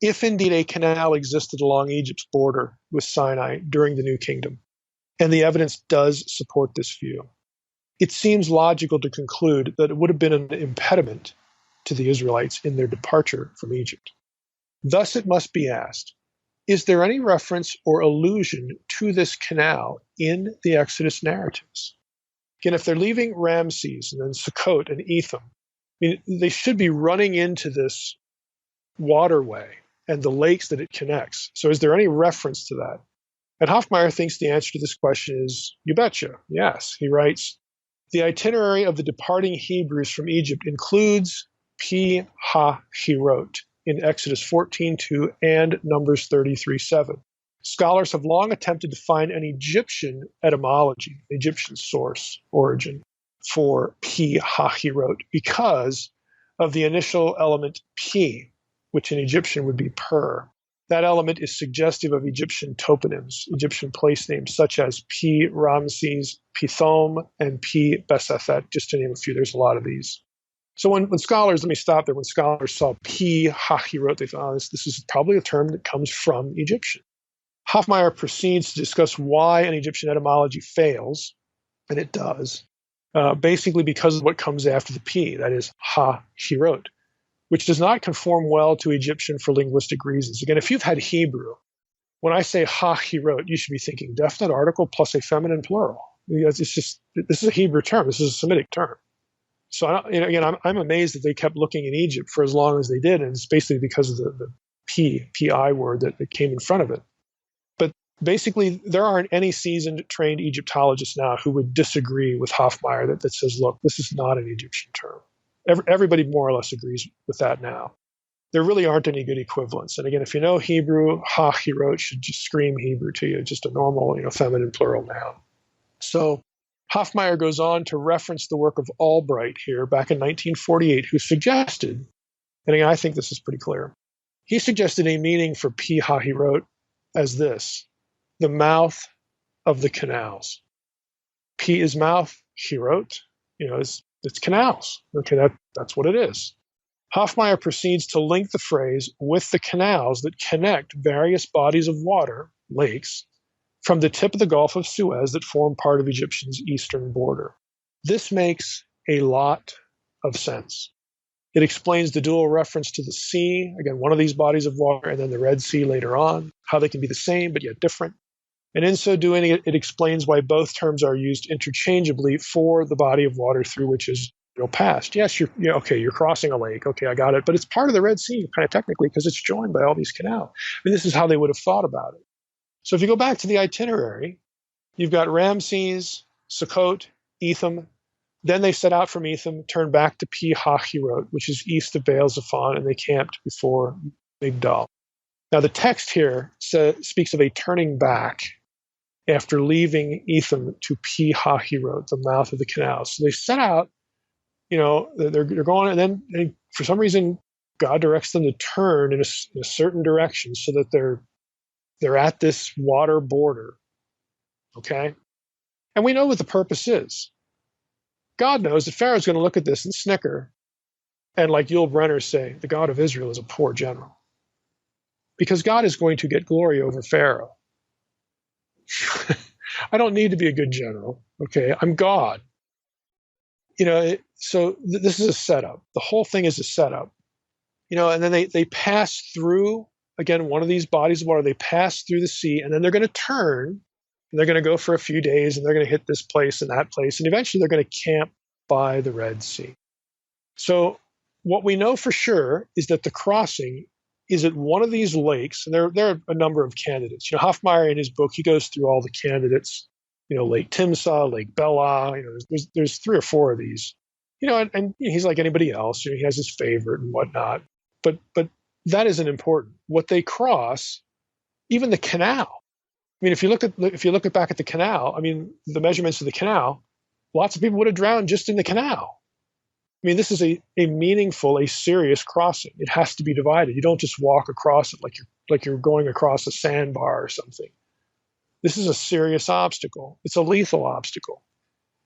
If indeed a canal existed along Egypt's border with Sinai during the New Kingdom, and the evidence does support this view, it seems logical to conclude that it would have been an impediment to the Israelites in their departure from Egypt. Thus it must be asked, is there any reference or allusion to this canal in the Exodus narratives? Again, if they're leaving Ramses and then Sukkot and Etham, they should be running into this waterway and the lakes that it connects. So is there any reference to that? And Hoffmeier thinks the answer to this question is, you betcha, yes. He writes, the itinerary of the departing Hebrews from Egypt includes Pi-ha-Hirot in Exodus 14:2 and Numbers 33:7. Scholars have long attempted to find an Egyptian etymology, Egyptian source, origin, for Pi-ha-Hirot because of the initial element Pi, which in Egyptian would be per. That element is suggestive of Egyptian toponyms, Egyptian place names such as Pi Ramses, Pithom, and Pi Besathet, just to name a few. There's a lot of these. So when scholars, let me stop there, when scholars saw Pi-ha-Hirot, they thought, this is probably a term that comes from Egyptian. Hoffmeier proceeds to discuss why an Egyptian etymology fails, and it does, basically because of what comes after the P, that is ha-Hirot, which does not conform well to Egyptian for linguistic reasons. Again, if you've had Hebrew, when I say ha-Hirot, you should be thinking definite article plus a feminine plural. It's just, this is a Hebrew term. This is a Semitic term. So again, I'm amazed that they kept looking in Egypt for as long as they did, and it's basically because of the PI word that came in front of it. But basically, there aren't any seasoned, trained Egyptologists now who would disagree with Hoffmeier that says, look, this is not an Egyptian term. Everybody more or less agrees with that now. There really aren't any good equivalents. And again, if you know Hebrew, ha-hirot should just scream Hebrew to you, just a normal, feminine plural noun. So Hoffmeier goes on to reference the work of Albright here back in 1948, who suggested, and again, I think this is pretty clear, he suggested a meaning for Pi Ha-hirot as this: the mouth of the canals. Pi is mouth, Hirot, it's canals. Okay, that's what it is. Hoffmeier proceeds to link the phrase with the canals that connect various bodies of water, lakes, from the tip of the Gulf of Suez that form part of Egyptian's eastern border. This makes a lot of sense. It explains the dual reference to the sea, again, one of these bodies of water, and then the Red Sea later on, how they can be the same but yet different. And in so doing, it explains why both terms are used interchangeably for the body of water through which is passed. Yes, you're crossing a lake. Okay, I got it. But it's part of the Red Sea, kind of technically, because it's joined by all these canals. I mean, this is how they would have thought about it. So if you go back to the itinerary, you've got Ramses, Sukkot, Etham. Then they set out from Etham, turned back to Pi Ha-hirot, which is east of Baal Zephon, and they camped before Migdal. Now the text here speaks of a turning back after leaving Etham to Pi Ha-hirot, the mouth of the canal. So they set out, they're going, and then for some reason God directs them to turn in a certain direction so that they're at this water border. Okay? And we know what the purpose is. God knows that Pharaoh's going to look at this and snicker, and like Yul Brynner say, the God of Israel is a poor general. Because God is going to get glory over Pharaoh. I don't need to be a good general. Okay? I'm God. So this is a setup. The whole thing is a setup. And then they pass through, again, one of these bodies of water. They pass through the sea, and then they're going to turn, and they're going to go for a few days, and they're going to hit this place and that place, and eventually they're going to camp by the Red Sea. So what we know for sure is that the crossing is at one of these lakes, and there are a number of candidates. Hoffmeier in his book, he goes through all the candidates. Lake Timsah, Lake Bela. There's 3 or 4 of these. And he's like anybody else. He has his favorite and whatnot. But that isn't important. What they cross, even the canal. I mean, if you look back at the canal, I mean, the measurements of the canal, lots of people would have drowned just in the canal. I mean, this is a meaningful, a serious crossing. It has to be divided. You don't just walk across it like you're going across a sandbar or something. This is a serious obstacle. It's a lethal obstacle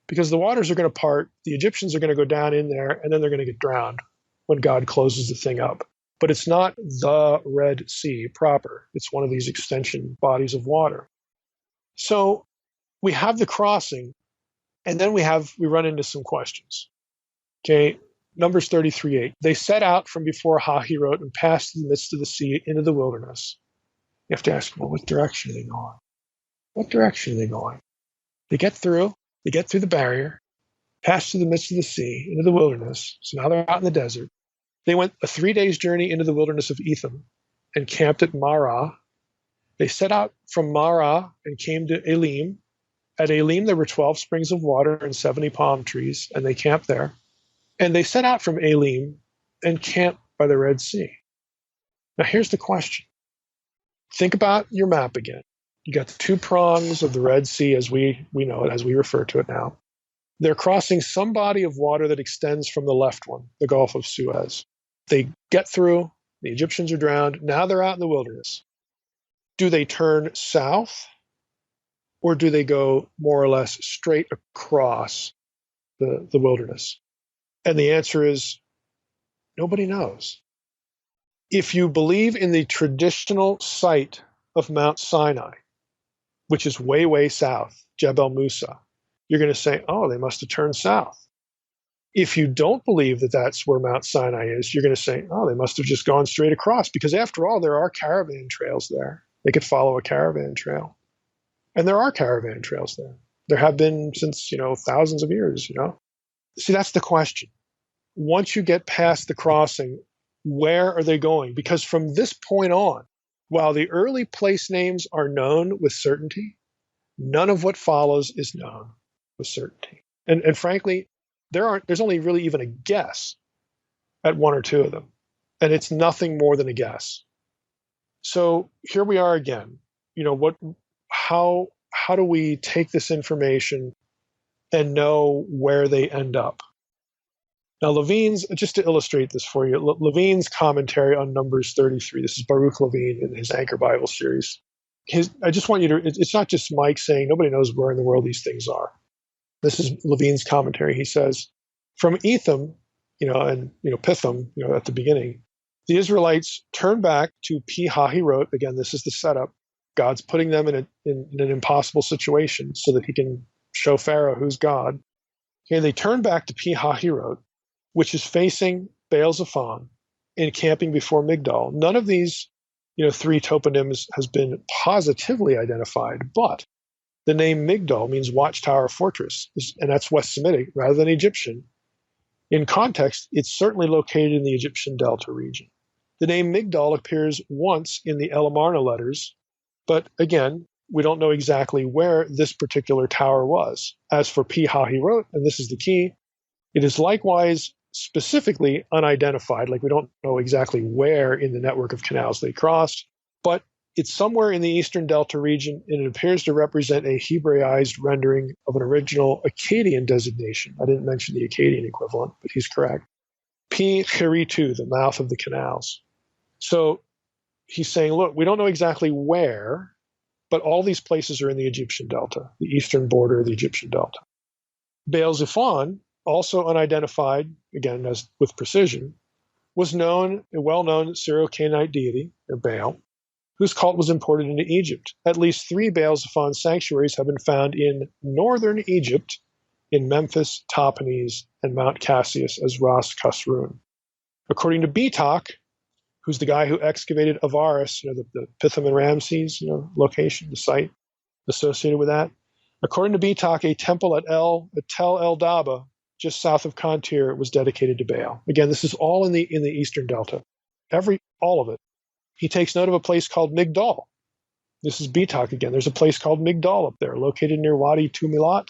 because the waters are going to part. The Egyptians are going to go down in there, and then they're going to get drowned when God closes the thing up. But it's not the Red Sea proper. It's one of these extension bodies of water. So we have the crossing, and then we run into some questions. Okay, Numbers 33:8. They set out from before Ha-hirot and passed through the midst of the sea into the wilderness. You have to ask, well, what direction are they going? What direction are they going? They get through the barrier, pass through the midst of the sea into the wilderness. So now they're out in the desert. They went a 3 days journey into the wilderness of Etham and camped at Marah. They set out from Marah and came to Elim. At Elim, there were 12 springs of water and 70 palm trees, and they camped there. And they set out from Elim and camped by the Red Sea. Now, here's the question. Think about your map again. You got the 2 prongs of the Red Sea as we know it, as we refer to it now. They're crossing some body of water that extends from the left one, the Gulf of Suez. They get through, the Egyptians are drowned, now they're out in the wilderness. Do they turn south, or do they go more or less straight across the wilderness? And the answer is, nobody knows. If you believe in the traditional site of Mount Sinai, which is way, way south, Jebel Musa, you're going to say, oh, they must have turned south. If you don't believe that that's where Mount Sinai is, you're going to say, oh, they must have just gone straight across, because after all, there are caravan trails there. They could follow a caravan trail. And there are caravan trails there. There have been since, thousands of years, See, that's the question. Once you get past the crossing, where are they going? Because from this point on, while the early place names are known with certainty, none of what follows is known with certainty. And frankly, there's only really even a guess at one or two of them. And it's nothing more than a guess. So here we are again. How do we take this information and know where they end up? Now, Levine's, just to illustrate this for you, Levine's commentary on Numbers 33, this is Baruch Levine in his Anchor Bible series. I just want you to, it's not just Mike saying nobody knows where in the world these things are. This is Levine's commentary. He says, from Etham, and Pithom, at the beginning, the Israelites turn back to Pi-Hahirot. Again, this is the setup. God's putting them in an impossible situation so that he can show Pharaoh who's God. Okay, they turn back to Pi-Hahirot, which is facing Baal-Zephon, encamping before Migdol. None of these, three toponyms has been positively identified, but the name Migdol means watchtower fortress, and that's West Semitic rather than Egyptian. In context, it's certainly located in the Egyptian Delta region. The name Migdol appears once in the El Amarna letters, but again, we don't know exactly where this particular tower was. As for Pi-Hahirot, and this is the key, it is likewise specifically unidentified, like we don't know exactly where in the network of canals they crossed, but it's somewhere in the Eastern Delta region, and it appears to represent a Hebraized rendering of an original Akkadian designation. I didn't mention the Akkadian equivalent, but he's correct. Pi-Hiritu, the mouth of the canals. So he's saying, look, we don't know exactly where, but all these places are in the Egyptian Delta, the eastern border of the Egyptian Delta. Baal-Zephon, also unidentified, again, as with precision, was a well-known Syro-Canaanite deity, or Baal, whose cult was imported into Egypt. At least 3 Baal-Zephon sanctuaries have been found in northern Egypt, in Memphis, Tahpanhes, and Mount Cassius as Ras Kasrun. According to Betok, who's the guy who excavated Avaris, the Pithom and Ramses, location, the site associated with that. According to Betok, a temple at Tel El Daba, just south of Kontir, was dedicated to Baal. Again, this is all in the Eastern Delta. All of it. He takes note of a place called Migdol. This is Betok again. There's a place called Migdol up there, located near Wadi Tumilat,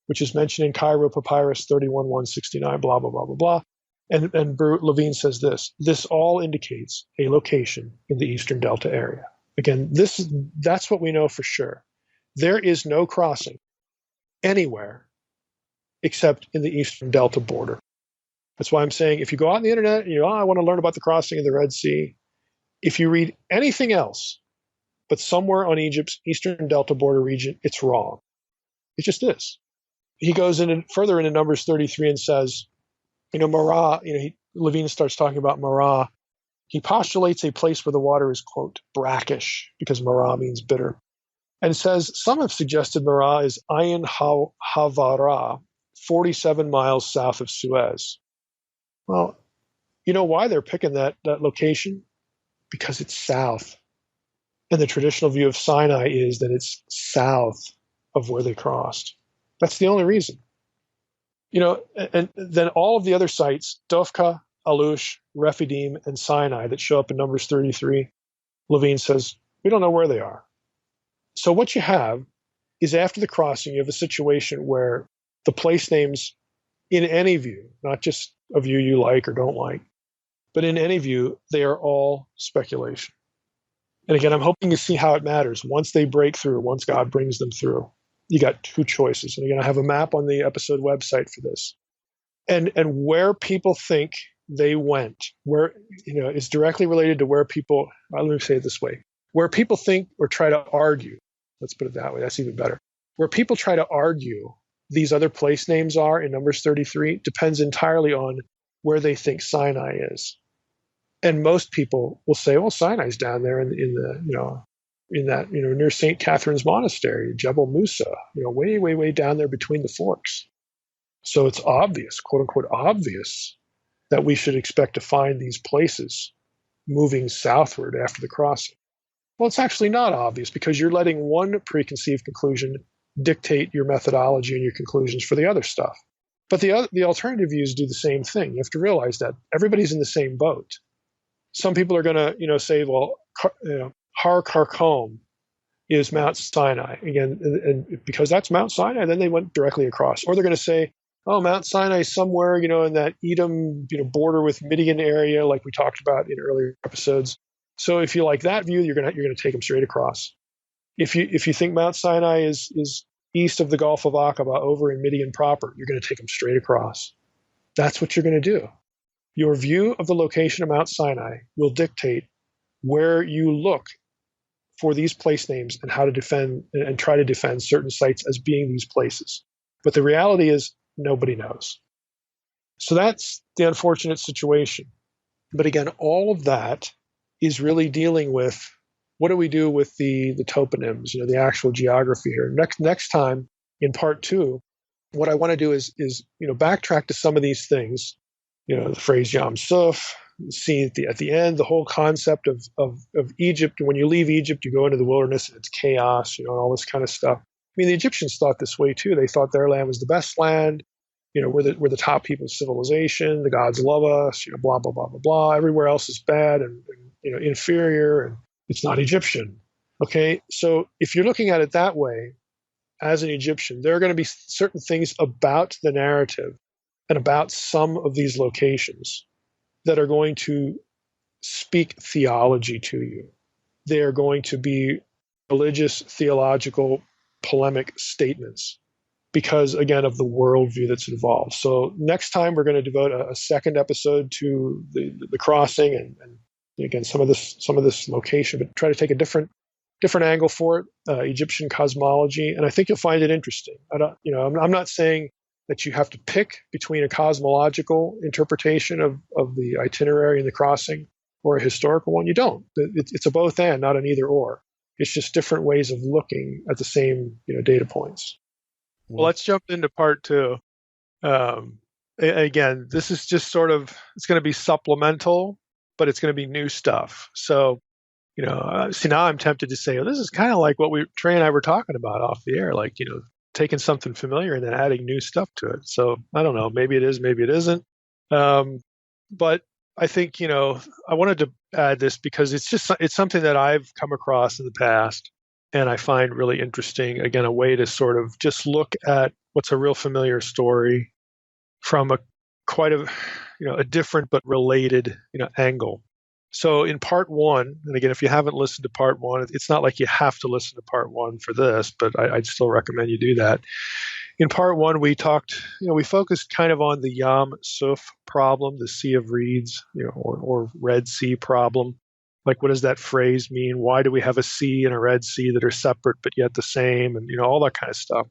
which is mentioned in Cairo Papyrus 31-169, blah, blah, blah, blah, blah. And Levine says this all indicates a location in the Eastern Delta area. Again, that's what we know for sure. There is no crossing anywhere except in the Eastern Delta border. That's why I'm saying if you go out on the internet and I want to learn about the crossing of the Red Sea, if you read anything else but somewhere on Egypt's Eastern Delta border region, it's wrong. It just is. He goes further into Numbers 33 and says, Marah, Levine starts talking about Marah. He postulates a place where the water is, quote, brackish, because Marah means bitter. And says, some have suggested Marah is Ayin Havara, 47 miles south of Suez. Well, you know why they're picking that location? Because it's south. And the traditional view of Sinai is that it's south of where they crossed. That's the only reason. And then all of the other sites, Dofka, Alush, Rephidim, and Sinai that show up in Numbers 33, Levine says, we don't know where they are. So what you have is after the crossing, you have a situation where the place names in any view, not just a view you like or don't like, but in any view, they are all speculation. And again, I'm hoping to see how it matters. Once they break through, once God brings them through, you got 2 choices. And again, I have a map on the episode website for this. And where people think they went, where, is directly related to where people, let me say it this way, where people think or try to argue, let's put it that way, that's even better. Where people try to argue these other place names are in Numbers 33 depends entirely on where they think Sinai is. And most people will say, well, Sinai's down there near St. Catherine's Monastery, Jebel Musa, way, way, way down there between the forks. So it's obvious, quote unquote, obvious that we should expect to find these places moving southward after the crossing. Well, it's actually not obvious because you're letting one preconceived conclusion dictate your methodology and your conclusions for the other stuff. But the alternative views do the same thing. You have to realize that everybody's in the same boat. Some people are going to, say, well, Har Karkom is Mount Sinai again, and because that's Mount Sinai, then they went directly across. Or they're going to say, oh, Mount Sinai somewhere, in that Edom, border with Midian area, like we talked about in earlier episodes. So if you like that view, you're going to take them straight across. If you think Mount Sinai is east of the Gulf of Aqaba over in Midian proper, you're going to take them straight across. That's what you're going to do. Your view of the location of Mount Sinai will dictate where you look for these place names and how to defend and try to defend certain sites as being these places. But the reality is nobody knows. So that's the unfortunate situation. But again, all of that is really dealing with what do we do with the toponyms, the actual geography here. Next time in part 2, what I want to do is backtrack to some of these things. The phrase Yam Suf, see at the end, the whole concept of Egypt. When you leave Egypt, you go into the wilderness and it's chaos, and all this kind of stuff. I mean, the Egyptians thought this way too. They thought their land was the best land. We're the top people of civilization. The gods love us. Blah blah blah blah blah. Everywhere else is bad and inferior, and it's not Egyptian. Okay, so if you're looking at it that way, as an Egyptian, there are going to be certain things about the narrative and about some of these locations that are going to speak theology to you. They are going to be religious, theological, polemic statements because, again, of the worldview that's involved. So next time we're going to devote a second episode to the crossing and again, some of this location, but try to take a different angle for it, Egyptian cosmology, and I think you'll find it interesting. I'm not saying that you have to pick between a cosmological interpretation of the itinerary and the crossing or a historical one. You don't. It's a both and, not an either or. It's just different ways of looking at the same data points. Well, let's jump into part 2. Again, this is just it's going to be supplemental, but it's going to be new stuff. So, see, now I'm tempted to say, this is kind of like what Trey and I were talking about off the air, like, taking something familiar and then adding new stuff to it. So I don't know, maybe it is, maybe it isn't. But I think, I wanted to add this because it's something that I've come across in the past and I find really interesting. Again, a way to sort of just look at what's a real familiar story from a different but related, angle. So in part 1, and again, if you haven't listened to part 1, it's not like you have to listen to part 1 for this, but I'd still recommend you do that. In part 1, we talked, we focused kind of on the Yam Suf problem, the Sea of Reeds, or Red Sea problem. Like, what does that phrase mean? Why do we have a sea and a Red Sea that are separate but yet the same? And, all that kind of stuff.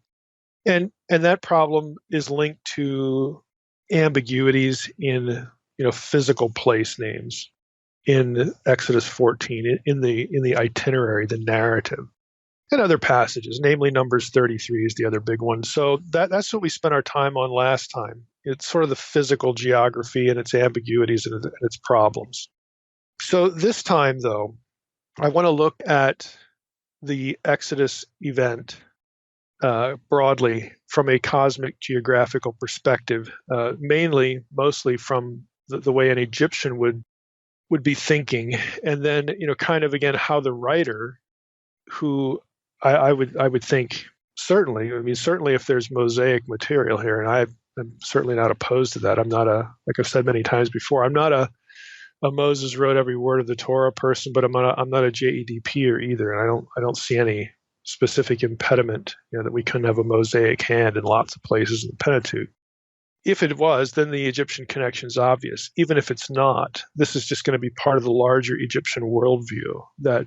And that problem is linked to ambiguities in, physical place names. In Exodus 14, in the itinerary, the narrative, and other passages, namely Numbers 33 is the other big one. So that's what we spent our time on last time. It's sort of the physical geography and its ambiguities and its problems. So this time, though, I want to look at the Exodus event broadly from a cosmic geographical perspective, mostly from the way an Egyptian would be thinking, and then kind of again how the writer, who I would think certainly if there's Mosaic material here, and I'm certainly not opposed to that. I'm not like I've said many times before, I'm not a Moses wrote every word of the Torah person, but I'm not a JEDPer either, and I don't see any specific impediment that we couldn't have a Mosaic hand in lots of places in the Pentateuch. If it was, then the Egyptian connection is obvious. Even if it's not, this is just going to be part of the larger Egyptian worldview that,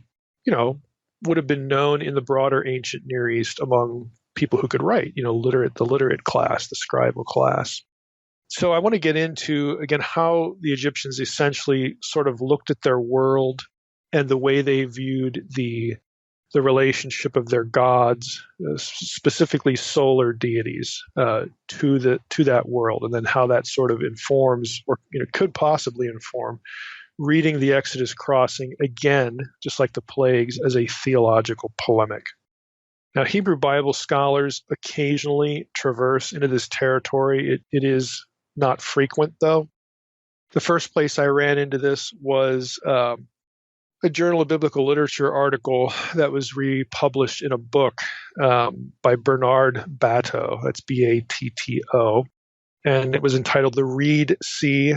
would have been known in the broader ancient Near East among people who could write, the literate class, the scribal class. So I want to get into, again, how the Egyptians essentially sort of looked at their world and the way they viewed the relationship of their gods, specifically solar deities, to that world, and then how that sort of informs, or could possibly inform, reading the Exodus crossing again, just like the plagues, as a theological polemic. Now, Hebrew Bible scholars occasionally traverse into this territory. It is not frequent, though. The first place I ran into this was a Journal of Biblical Literature article that was republished in a book by Bernard Batto. That's Batto. And it was entitled The Reed Sea.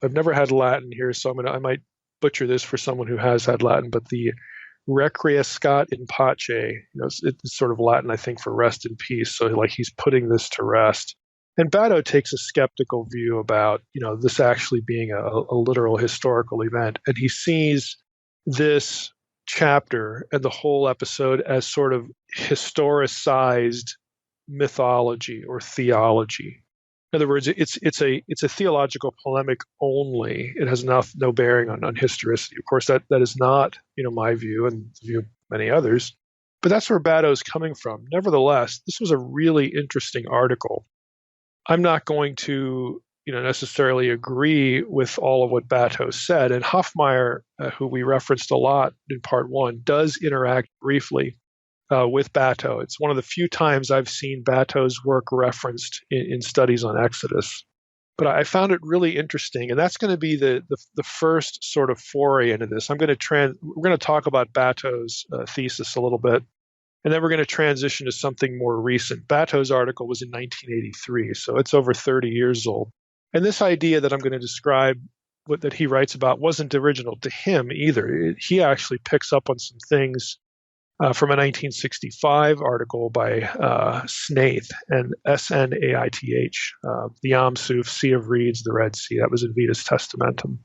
I've never had Latin here, so I might butcher this for someone who has had Latin, but the Requiescat in pace, it's sort of Latin, I think, for rest in peace. So like he's putting this to rest. And Batto takes a skeptical view about, this actually being a literal historical event. And he sees this chapter and the whole episode as sort of historicized mythology or theology. In other words, it's a theological polemic only. It has no bearing on historicity. Of course, that is not my view and the view of many others, but that's where Batto's coming from. Nevertheless, this was a really interesting article. I'm not going to necessarily agree with all of what Batto said, and Hoffmeier, who we referenced a lot in part one, does interact briefly with Batto. It's one of the few times I've seen Batto's work referenced in studies on Exodus. But I found it really interesting, and that's going to be the first sort of foray into this. We're going to talk about Batto's thesis a little bit, and then we're going to transition to something more recent. Batto's article was in 1983, so it's over 30 years old. And this idea that I'm going to describe, that he writes about, wasn't original to him either. He actually picks up on some things from a 1965 article by Snaith, and Snaith, the Yam Suf, Sea of Reeds, the Red Sea. That was in Vetus Testamentum.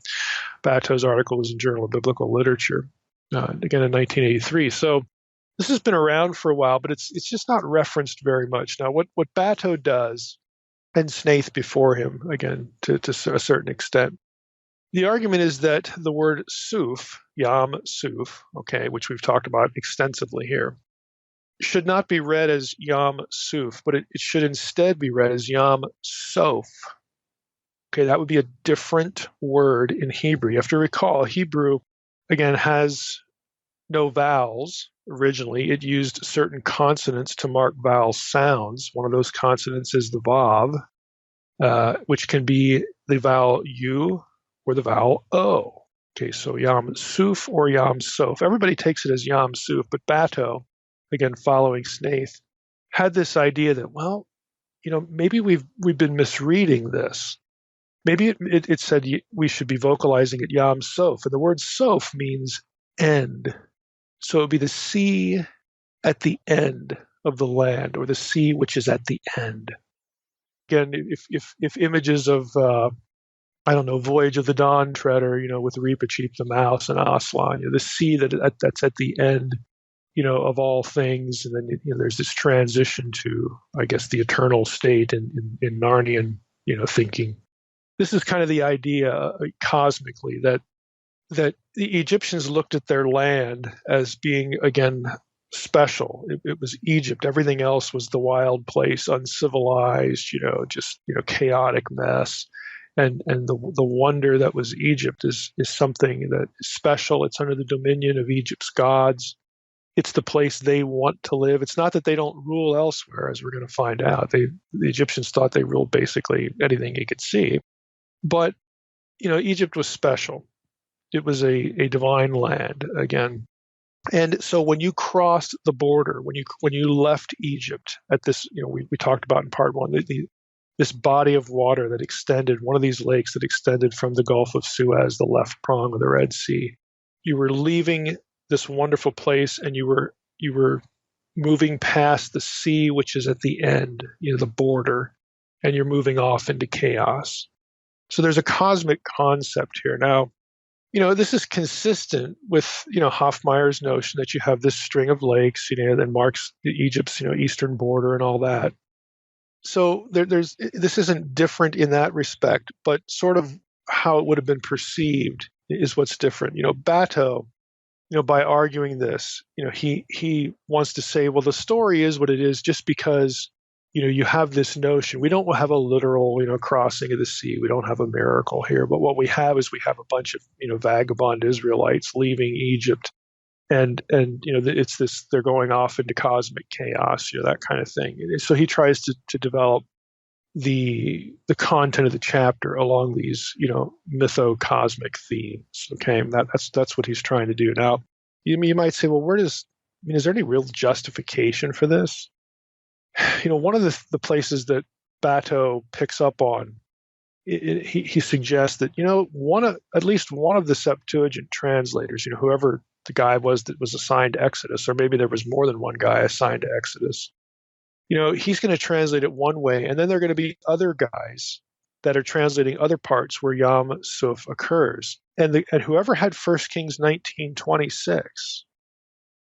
Batto's article was in Journal of Biblical Literature, again in 1983. So this has been around for a while, but it's just not referenced very much. Now, what Batto does, and Snaith before him, again, to a certain extent, the argument is that the word suf, Yam Suf, which we've talked about extensively here, should not be read as Yam Suf, but it should instead be read as Yam Sof. That would be a different word in Hebrew. You have to recall, Hebrew, again, has no vowels. Originally, it used certain consonants to mark vowel sounds. One of those consonants is the vav, which can be the vowel u or the vowel o. So Yam Suf or Yam Sof. Everybody takes it as Yam Suf, but Batto, again following Snaith, had this idea that, maybe we've been misreading this. Maybe it said we should be vocalizing it Yam Sof, and the word Sof means end. So it would be the sea at the end of the land, or the sea which is at the end. Again, if images of Voyage of the Dawn Treader, with Reepicheep the mouse and Aslan, the sea that's at the end, of all things, and then there's this transition to, I guess, the eternal state in Narnian, thinking. This is kind of the idea cosmically that the Egyptians looked at their land as being, again, special. It was Egypt. Everything else was the wild place, uncivilized, chaotic mess. And the wonder that was Egypt is something that is special. It's under the dominion of Egypt's gods. It's the place they want to live. It's not that they don't rule elsewhere, as we're going to find out. The Egyptians thought they ruled basically anything they could see. But, Egypt was special. It was a divine land, again. And so when you crossed the border, when you left Egypt at this, we talked about in part one, this body of water that extended, one of these lakes that extended from the Gulf of Suez, the left prong of the Red Sea, you were leaving this wonderful place, and you were moving past the sea, which is at the end, the border, and you're moving off into chaos. So there's a cosmic concept here. Now, this is consistent with, Hoffmeier's notion that you have this string of lakes, that marks Egypt's, eastern border and all that. So this isn't different in that respect, but sort of how it would have been perceived is what's different. Batto, by arguing this, he wants to say, well, the story is what it is just because, you have this notion. We don't have a literal, crossing of the sea. We don't have a miracle here. But what we have is we have a bunch of, vagabond Israelites leaving Egypt and it's this, they're going off into cosmic chaos, that kind of thing. So he tries to develop the content of the chapter along these mytho-cosmic themes. Okay, that's what he's trying to do. Now, you might say, well, is there any real justification for this? One of the places that Bato picks up on, he suggests that at least one of the Septuagint translators, whoever the guy was that was assigned to Exodus, or maybe there was more than one guy assigned to Exodus, he's going to translate it one way, and then there are going to be other guys that are translating other parts where Yam Suf occurs. And whoever had 1 Kings 19:26,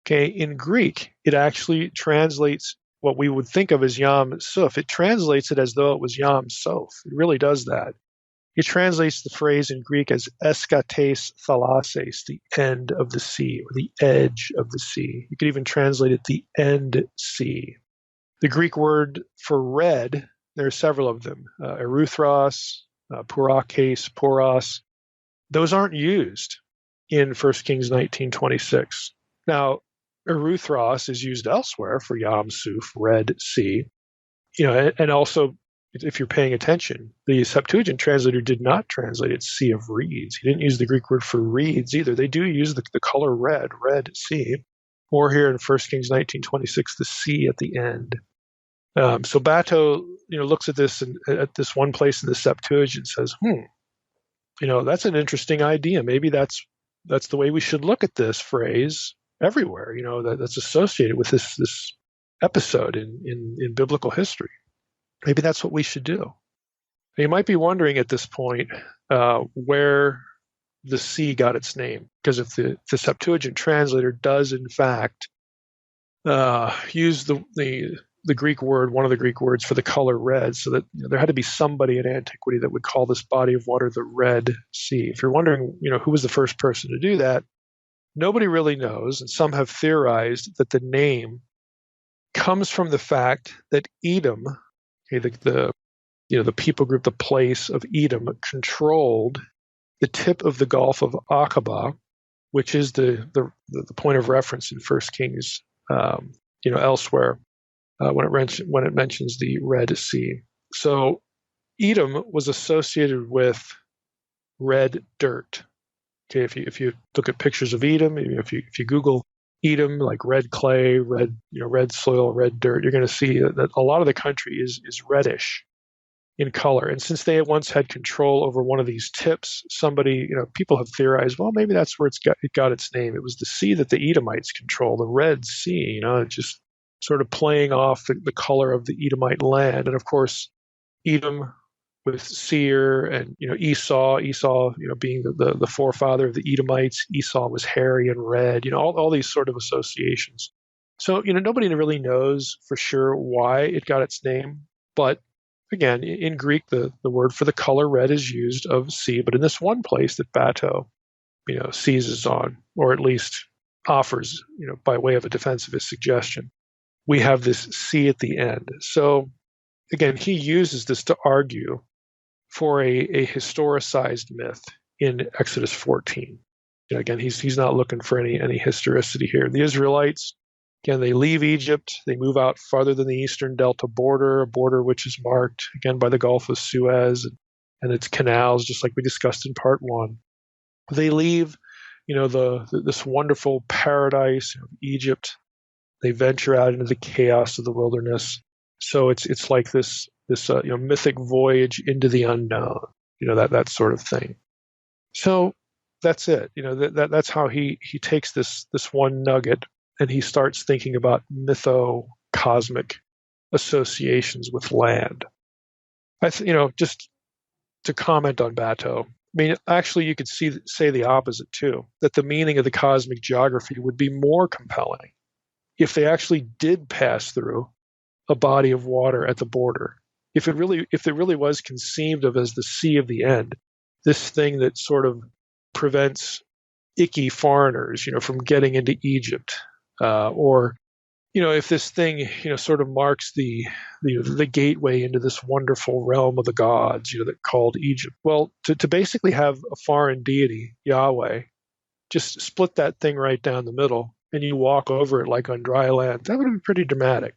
okay, in Greek, it actually translates what we would think of as Yam Suf. It translates it as though it was Yam Soph. It really does that. It translates the phrase in Greek as eskates thalases, the end of the sea, or the edge of the sea. You could even translate it the end sea. The Greek word for red, there are several of them, eruthros, purakes, poros. Those aren't used in 1 Kings 19:26. Now, eruthros is used elsewhere for Yam Suf, Red Sea. And also, if you're paying attention, the Septuagint translator did not translate it Sea of Reeds. He didn't use the Greek word for reeds either. They do use the color red, Red Sea, or here in 1 Kings 19:26, the sea at the end. So Bato, looks at this and at this one place in the Septuagint says, that's an interesting idea. Maybe that's the way we should look at this phrase everywhere. That's associated with this episode in biblical history. Maybe that's what we should do. And you might be wondering at this point where the sea got its name, because if the Septuagint translator does in fact use the Greek word, one of the Greek words for the color red, so that there had to be somebody in antiquity that would call this body of water the Red Sea. If you're wondering, who was the first person to do that, nobody really knows, and some have theorized that the name comes from the fact that Edom, okay, the people group, the place of Edom, controlled the tip of the Gulf of Aqaba, which is the point of reference in 1 Kings, elsewhere. When it mentions the Red Sea. So Edom was associated with red dirt. Okay, if you look at pictures of Edom, if you Google Edom, like red clay, red soil, red dirt, you're going to see that a lot of the country is reddish in color. And since they once had control over one of these tips, people have theorized, well, maybe that's where it got its name. It was the sea that the Edomites control, the Red Sea. Just sort of playing off the color of the Edomite land. And of course, Edom with Seir and Esau being the forefather of the Edomites. Esau was hairy and red, all these sort of associations. So nobody really knows for sure why it got its name, but again, in Greek the word for the color red is used of sea, but in this one place that Bato seizes on, or at least offers by way of a defense of his suggestion, we have this sea at the end. So again, he uses this to argue for a historicized myth in Exodus 14. Again, he's not looking for any historicity here. The Israelites, again, they leave Egypt, they move out farther than the eastern delta border, a border which is marked again by the Gulf of Suez and its canals, just like we discussed in part 1. They leave, this wonderful paradise of Egypt. They venture out into the chaos of the wilderness. So it's like this mythic voyage into the unknown, that sort of thing. So that's it. That's how he takes this one nugget and he starts thinking about mytho-cosmic associations with land. Just to comment on Bato, actually you could say the opposite too, that the meaning of the cosmic geography would be more compelling if they actually did pass through a body of water at the border. If it really was conceived of as the sea of the end, this thing that sort of prevents icky foreigners, from getting into Egypt, or if this thing, sort of marks the gateway into this wonderful realm of the gods, that called Egypt. Well, to basically have a foreign deity, Yahweh, just split that thing right down the middle and you walk over it like on dry land, that would be pretty dramatic.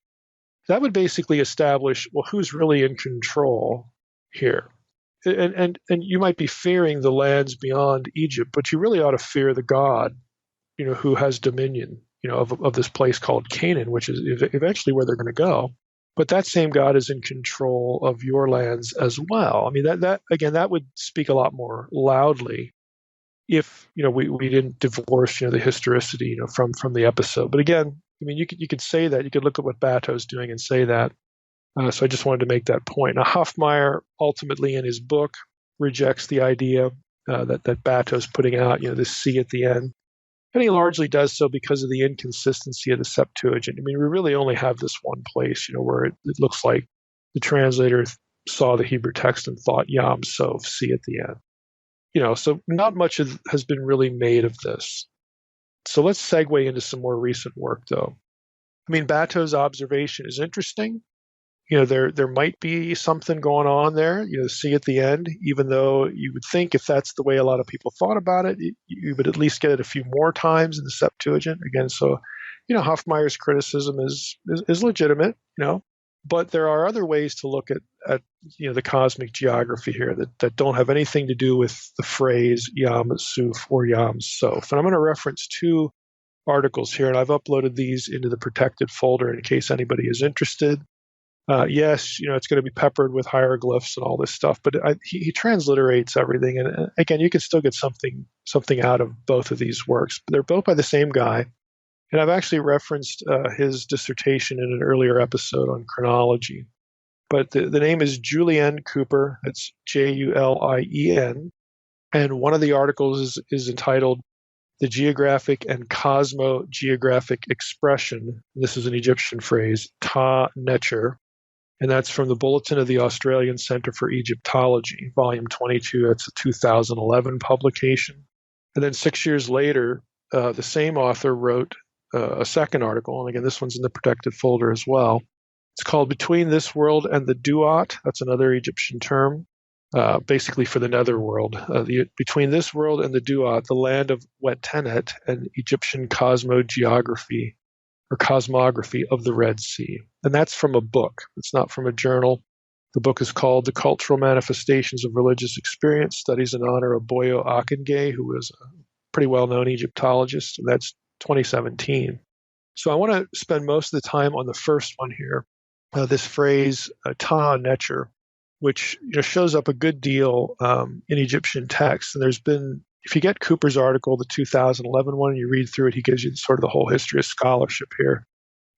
That would basically establish, well, who's really in control here? And you might be fearing the lands beyond Egypt, but you really ought to fear the God, who has dominion, of this place called Canaan, which is eventually where they're going to go. But that same God is in control of your lands as well. I mean, that again, that would speak a lot more loudly if we didn't divorce the historicity from the episode. But again, I mean, you could say that. You could look at what Batto's doing and say that. So I just wanted to make that point. Now, Hoffmeier ultimately in his book rejects the idea that Batto's putting out, this C at the end. And he largely does so because of the inconsistency of the Septuagint. I mean, we really only have this one place, where it looks like the translator saw the Hebrew text and thought Yam Sov, C at the end. So not much has been really made of this. So let's segue into some more recent work, though. I mean, Batto's observation is interesting. There might be something going on there, see at the end, even though you would think if that's the way a lot of people thought about it, you would at least get it a few more times in the Septuagint. Again, so, Hoffmeier's criticism is legitimate, but there are other ways to look at the cosmic geography here that don't have anything to do with the phrase Yam Suf or Yam Sof. And I'm going to reference two articles here, and I've uploaded these into the protected folder in case anybody is interested. Yes, it's going to be peppered with hieroglyphs and all this stuff, but he transliterates everything. And again, you can still get something out of both of these works. But they're both by the same guy. And I've actually referenced his dissertation in an earlier episode on chronology. But the name is Julien Cooper. That's Julien. And one of the articles is entitled The Geographic and Cosmogeographic Expression. This is an Egyptian phrase, Ta Necher. And that's from the Bulletin of the Australian Centre for Egyptology, volume 22. That's a 2011 publication. And then 6 years later, the same author wrote a second article. And again, this one's in the protected folder as well. It's called Between This World and the Duat. That's another Egyptian term, basically for the netherworld. Between this world and the Duat, the land of Wetenet and Egyptian cosmogeography or cosmography of the Red Sea. And that's from a book. It's not from a journal. The book is called The Cultural Manifestations of Religious Experience, Studies in Honor of Boyo Akengye, who was a pretty well-known Egyptologist. And that's 2017. So I want to spend most of the time on the first one here, this phrase, Ta Necher, which shows up a good deal in Egyptian texts. And there's been, if you get Cooper's article, the 2011 one, and you read through it, he gives you sort of the whole history of scholarship here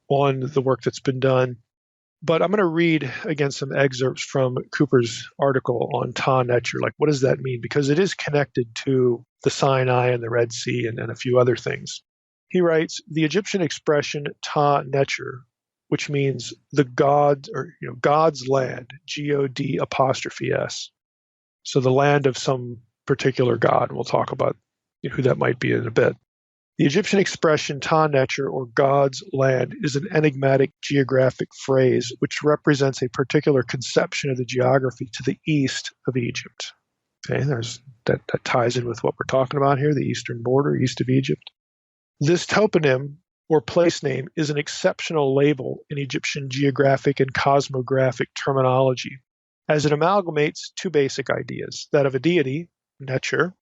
on the work that's been done. But I'm going to read, again, some excerpts from Cooper's article on Ta Necher. Like, what does that mean? Because it is connected to the Sinai and the Red Sea and a few other things. He writes, the Egyptian expression Ta Necher, which means the God, or God's land, G-O-D apostrophe S. So the land of some particular god, and we'll talk about who that might be in a bit. The Egyptian expression Ta Necher, or God's land, is an enigmatic geographic phrase which represents a particular conception of the geography to the east of Egypt. Okay, that ties in with what we're talking about here, the eastern border, east of Egypt. This toponym, or place name, is an exceptional label in Egyptian geographic and cosmographic terminology, as it amalgamates two basic ideas, that of a deity, Necher,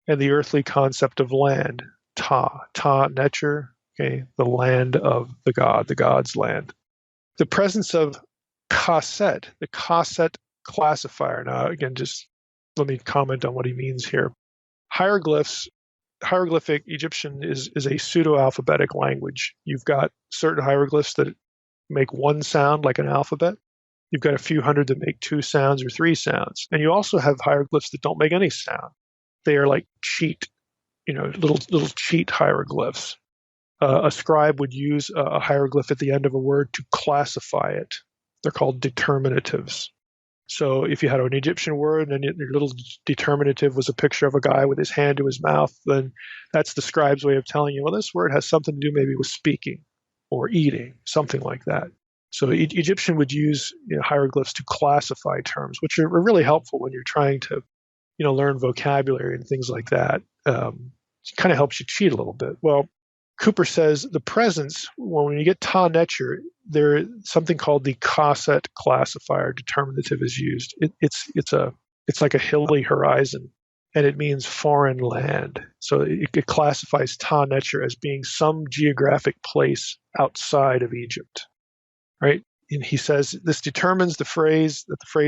and the earthly concept of land, Ta Necher, okay, the land of the god, the god's land. The presence of Kaset, the Kaset classifier. Now, again, just let me comment on what he means here. Hieroglyphic Egyptian is a pseudo-alphabetic language. You've got certain hieroglyphs that make one sound like an alphabet. You've got a few hundred that make two sounds or three sounds. And you also have hieroglyphs that don't make any sound. They are like cheat, little cheat hieroglyphs. A scribe would use a hieroglyph at the end of a word to classify it. They're called determinatives. So if you had an Egyptian word and your little determinative was a picture of a guy with his hand to his mouth, then that's the scribe's way of telling you, well, this word has something to do maybe with speaking or eating, something like that. So Egyptian would use hieroglyphs to classify terms, which are really helpful when you're trying to learn vocabulary and things like that. kind of helps you cheat a little bit. Well, Cooper says the presence, when you get Ta Netcher, there is something called the Cosset classifier determinative is used. It's like a hilly horizon, and it means foreign land. So it classifies Ta Netcher as being some geographic place outside of Egypt, right? And he says this determines the phrase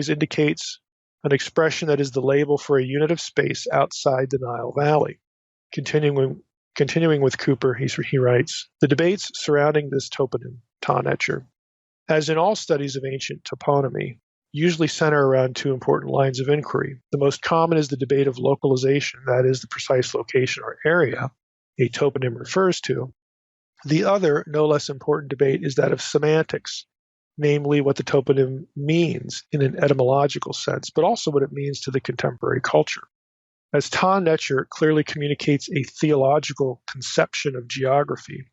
indicates an expression that is the label for a unit of space outside the Nile Valley. Continuing with Cooper, he writes, the debates surrounding this toponym, Ta Netcher, as in all studies of ancient toponymy, usually center around two important lines of inquiry. The most common is the debate of localization, that is, the precise location or area a toponym refers to. The other, no less important debate is that of semantics, namely what the toponym means in an etymological sense, but also what it means to the contemporary culture. As Ta Netcher clearly communicates a theological conception of geography,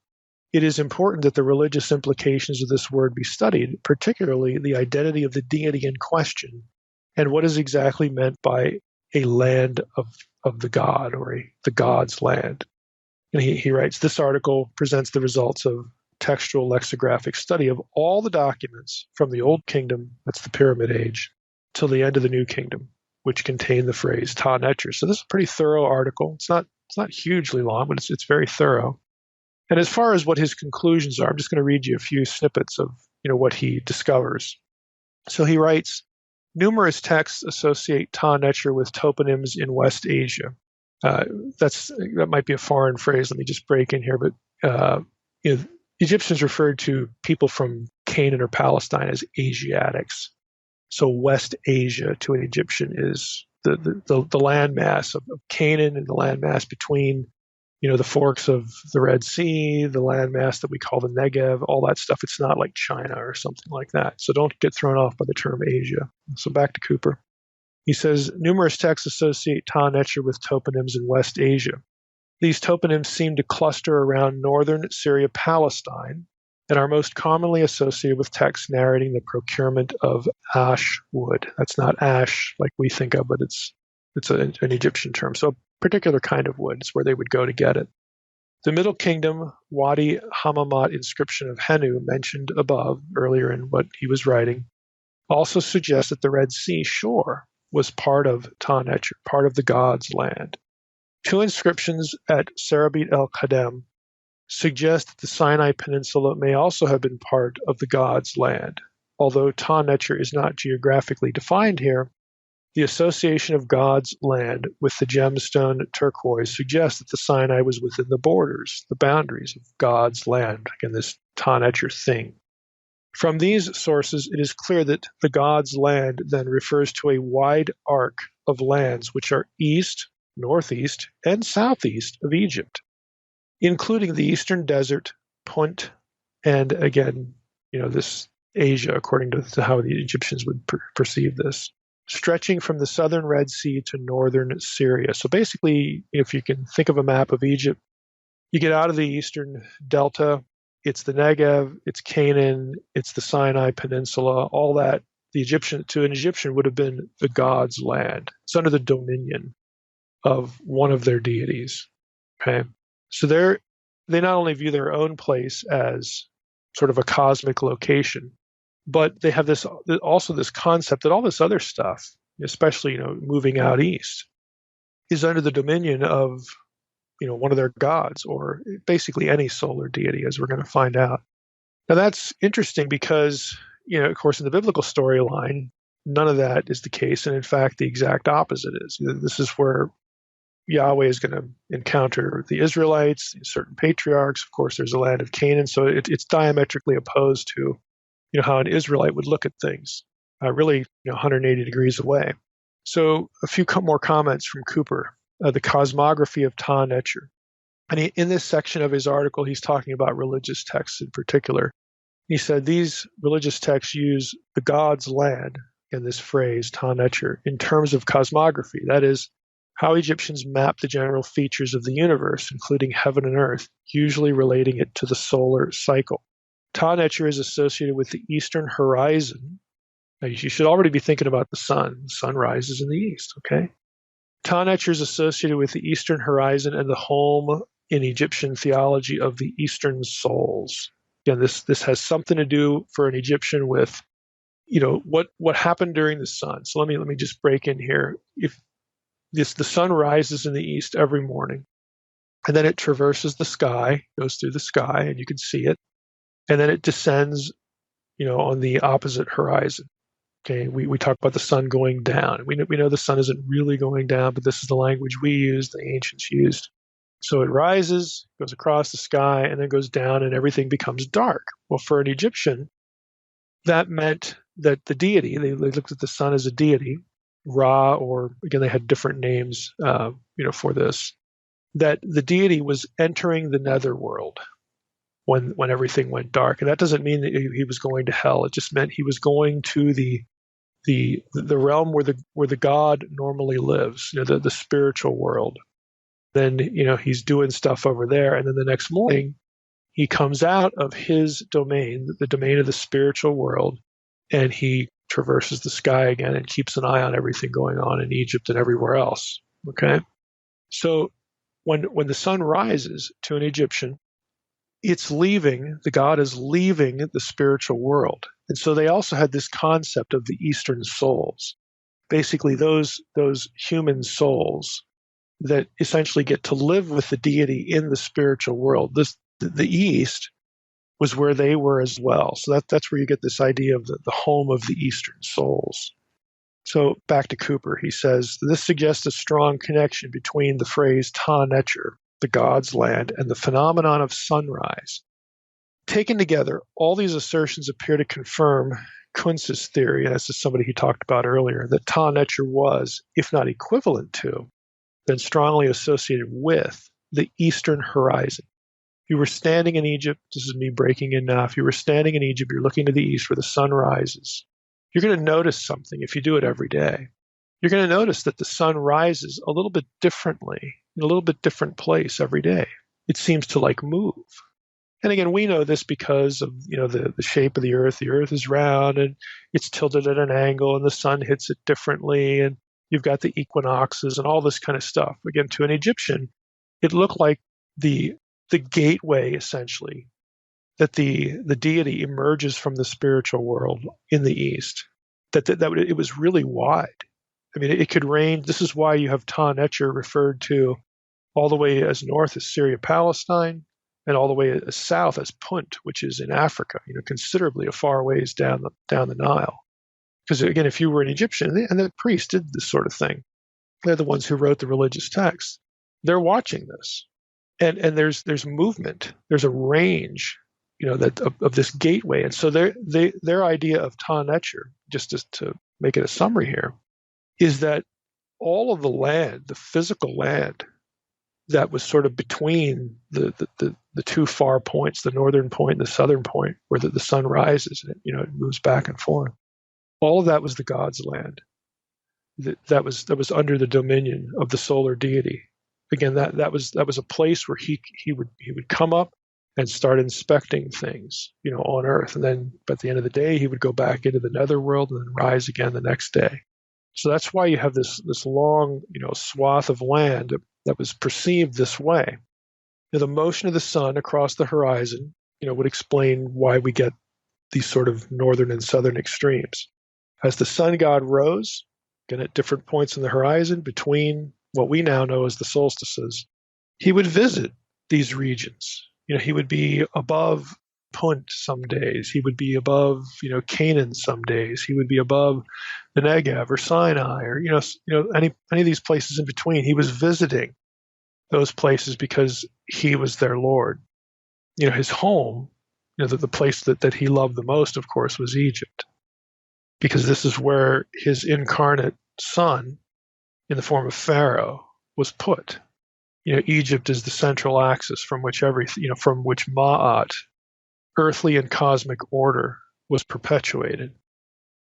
it is important that the religious implications of this word be studied, particularly the identity of the deity in question and what is exactly meant by a land of the god or the god's land. And he writes, this article presents the results of textual lexicographic study of all the documents from the Old Kingdom, that's the Pyramid Age, till the end of the New Kingdom, which contain the phrase Ta Netcher. So this is a pretty thorough article. It's not hugely long, but it's very thorough. And as far as what his conclusions are, I'm just going to read you a few snippets of what he discovers. So he writes, numerous texts associate Ta Netcher with toponyms in West Asia. That might be a foreign phrase. Let me just break in here. But Egyptians referred to people from Canaan or Palestine as Asiatics. So West Asia to an Egyptian is the landmass of Canaan and the landmass between the forks of the Red Sea, the landmass that we call the Negev, all that stuff. It's not like China or something like that. So don't get thrown off by the term Asia. So back to Cooper. He says, numerous texts associate Ta Netcher with toponyms in West Asia. These toponyms seem to cluster around northern Syria-Palestine and are most commonly associated with texts narrating the procurement of ash wood. That's not ash like we think of, but it's an Egyptian term. So a particular kind of wood is where they would go to get it. The Middle Kingdom Wadi Hammamat inscription of Henu mentioned above, earlier in what he was writing, also suggests that the Red Sea shore was part of Ta Netcher, part of the god's land. Two inscriptions at Sarabit el-Khadem suggest that the Sinai Peninsula may also have been part of the god's land. Although Ta Netcher is not geographically defined here, the association of God's land with the gemstone turquoise suggests that the Sinai was within the borders, the boundaries of God's land, again, this Ta Netcher thing. From these sources, it is clear that the God's land then refers to a wide arc of lands which are east, northeast, and southeast of Egypt, including the eastern desert, Punt, and again, this Asia, according to how the Egyptians would perceive this, stretching from the southern Red Sea to northern Syria. So basically, if you can think of a map of Egypt, you get out of the eastern delta, it's the Negev, it's Canaan, it's the Sinai Peninsula, all that. To an Egyptian would have been the god's land. It's under the dominion of one of their deities. Okay, so they not only view their own place as sort of a cosmic location, but they have this concept that all this other stuff, especially moving out east, is under the dominion of one of their gods, or basically any solar deity, as we're going to find out. Now that's interesting because of course, in the biblical storyline, none of that is the case, and in fact, the exact opposite is. This is where Yahweh is going to encounter the Israelites, certain patriarchs. Of course, there's a land of Canaan, so it's diametrically opposed to how an Israelite would look at things, really 180 degrees away. So a few more comments from Cooper, the cosmography of Ta Netcher. And in this section of his article, he's talking about religious texts in particular. He said these religious texts use the god's land, in this phrase, Ta Netcher, in terms of cosmography. That is, how Egyptians map the general features of the universe, including heaven and earth, usually relating it to the solar cycle. Ta Netcher is associated with the eastern horizon. Now, you should already be thinking about the sun. The sun rises in the east, okay? Ta-Netzer is associated with the eastern horizon and the home in Egyptian theology of the eastern souls. Again, this has something to do for an Egyptian with, what happened during the sun. So let me just break in here. If the sun rises in the east every morning, and then it traverses the sky, goes through the sky, and you can see it, and then it descends, on the opposite horizon. Okay, we talk about the sun going down. We know the sun isn't really going down, but this is the language we use, the ancients used. So it rises, goes across the sky, and then goes down, and everything becomes dark. Well, for an Egyptian, that meant that the deity, they looked at the sun as a deity, Ra, or again, they had different names, for this, that the deity was entering the netherworld when everything went dark. And that doesn't mean that he was going to hell. It just meant he was going to the realm where the God normally lives, the spiritual world. Then, he's doing stuff over there. And then the next morning, he comes out of his domain, the domain of the spiritual world, and he traverses the sky again and keeps an eye on everything going on in Egypt and everywhere else. Okay? So when the sun rises to an Egyptian, the God is leaving the spiritual world. And so they also had this concept of the Eastern souls, basically those human souls that essentially get to live with the deity in the spiritual world. The East was where they were as well. So that's where you get this idea of the home of the Eastern souls. So back to Cooper, he says, this suggests a strong connection between the phrase Ta-Netzer, the God's land, and the phenomenon of sunrise. Taken together, all these assertions appear to confirm Kunz's theory, and this is somebody he talked about earlier, that Ta-Netzer was, if not equivalent to, then strongly associated with the eastern horizon. If you were standing in Egypt, this is me breaking in now, if you were standing in Egypt, you're looking to the east where the sun rises, you're going to notice something if you do it every day. You're going to notice that the sun rises a little bit differently, in a little bit different place every day. It seems to move. And again, we know this because of the shape of the earth. The earth is round and it's tilted at an angle, and the sun hits it differently, and you've got the equinoxes and all this kind of stuff. Again, to an Egyptian, it looked like the gateway, essentially, that the deity emerges from the spiritual world in the east. That it was really wide. I mean, it could range. This is why you have Ta-Netzer referred to all the way as north as Syria, Palestine, and all the way as south as Punt, which is in Africa, considerably a far ways down the Nile. Because again, if you were an Egyptian, and the priests did this sort of thing, they're the ones who wrote the religious texts. They're watching this, and there's movement, there's a range, that of this gateway, and so their idea of Ta-Netzer, just to make it a summary here, is that all of the land, the physical land, that was sort of between the two far points, the northern point and the southern point, where the sun rises and it moves back and forth. All of that was the God's land. That was under the dominion of the solar deity. Again, that was a place where he would come up and start inspecting things, on Earth, and then at the end of the day he would go back into the netherworld and then rise again the next day. So that's why you have this long, swath of land that was perceived this way. The motion of the sun across the horizon, would explain why we get these sort of northern and southern extremes. As the sun god rose, again at different points in the horizon between what we now know as the solstices, he would visit these regions. He would be above Punt some days. He would be above, Canaan some days. He would be above the Negev or Sinai or, any of these places in between. He was visiting those places because he was their Lord. His home, the place that he loved the most, of course, was Egypt, because this is where his incarnate son, in the form of Pharaoh, was put. Egypt is the central axis from which Ma'at, earthly and cosmic order, was perpetuated.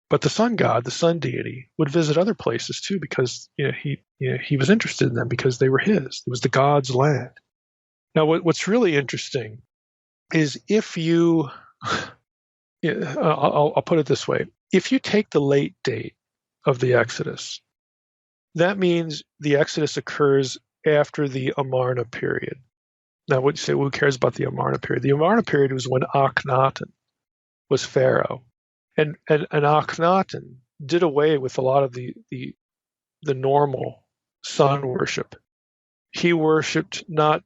But the sun god, the sun deity, would visit other places too, because he was interested in them because they were his. It was the God's land. Now, what's really interesting is if you, I'll put it this way: if you take the late date of the Exodus, That means the Exodus occurs after the Amarna period. Now, what you say, who cares about the Amarna period? The Amarna period was when Akhenaten was Pharaoh. And Akhenaten did away with a lot of the normal sun worship. He worshipped not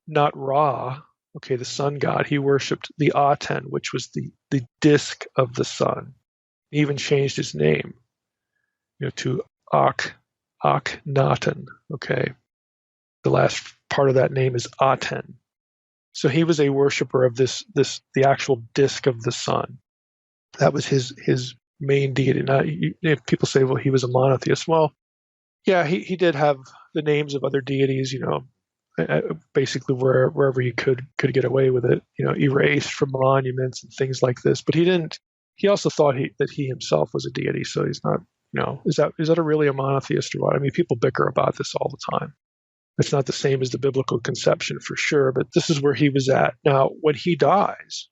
Ra, okay, the sun god. He worshipped the Aten, which was the disk of the sun. He even changed his name, to Akhenaten, okay. The last part of that name is Aten. So he was a worshiper of the actual disk of the sun. That was his main deity. Now, if people say, well, he was a monotheist. Well, yeah, he did have the names of other deities, basically wherever he could get away with it, erased from monuments and things like this. But he didn't. He also thought that he himself was a deity. So he's not. Is that a really a monotheist or what? I mean, people bicker about this all the time. It's not the same as the biblical conception for sure, but this is where he was at. Now, when he dies,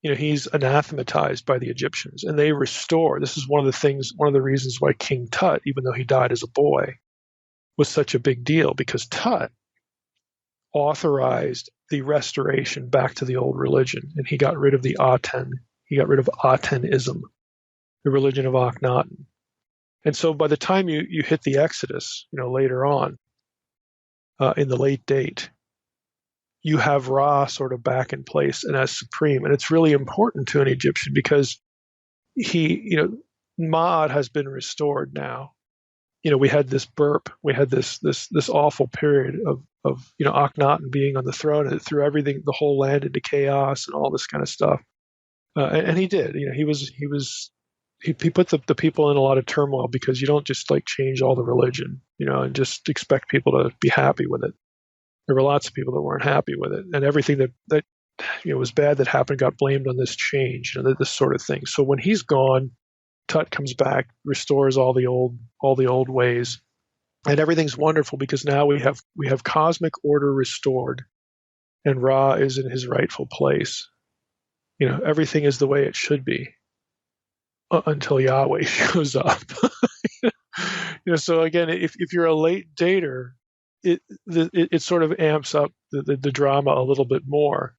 he's anathematized by the Egyptians, and they restore. This is one of the reasons why King Tut, even though he died as a boy, was such a big deal, because Tut authorized the restoration back to the old religion, and he got rid of the Aten. He got rid of Atenism, the religion of Akhenaten. And so by the time you hit the Exodus, later on, in the late date, you have Ra sort of back in place and as supreme. And it's really important to an Egyptian because Ma'at has been restored now. We had this burp, we had this awful period of Akhenaten being on the throne, and it threw everything, the whole land, into chaos and all this kind of stuff. And he did. He put the people in a lot of turmoil, because you don't just change all the religion, and just expect people to be happy with it. There were lots of people that weren't happy with it, and everything that was bad that happened got blamed on this change, this sort of thing. So when he's gone, Tut comes back, restores all the old ways, and everything's wonderful, because now we have cosmic order restored, and Ra is in his rightful place. Everything is the way it should be, until Yahweh shows up. So again, if you're a late dater, it sort of amps up the drama a little bit more,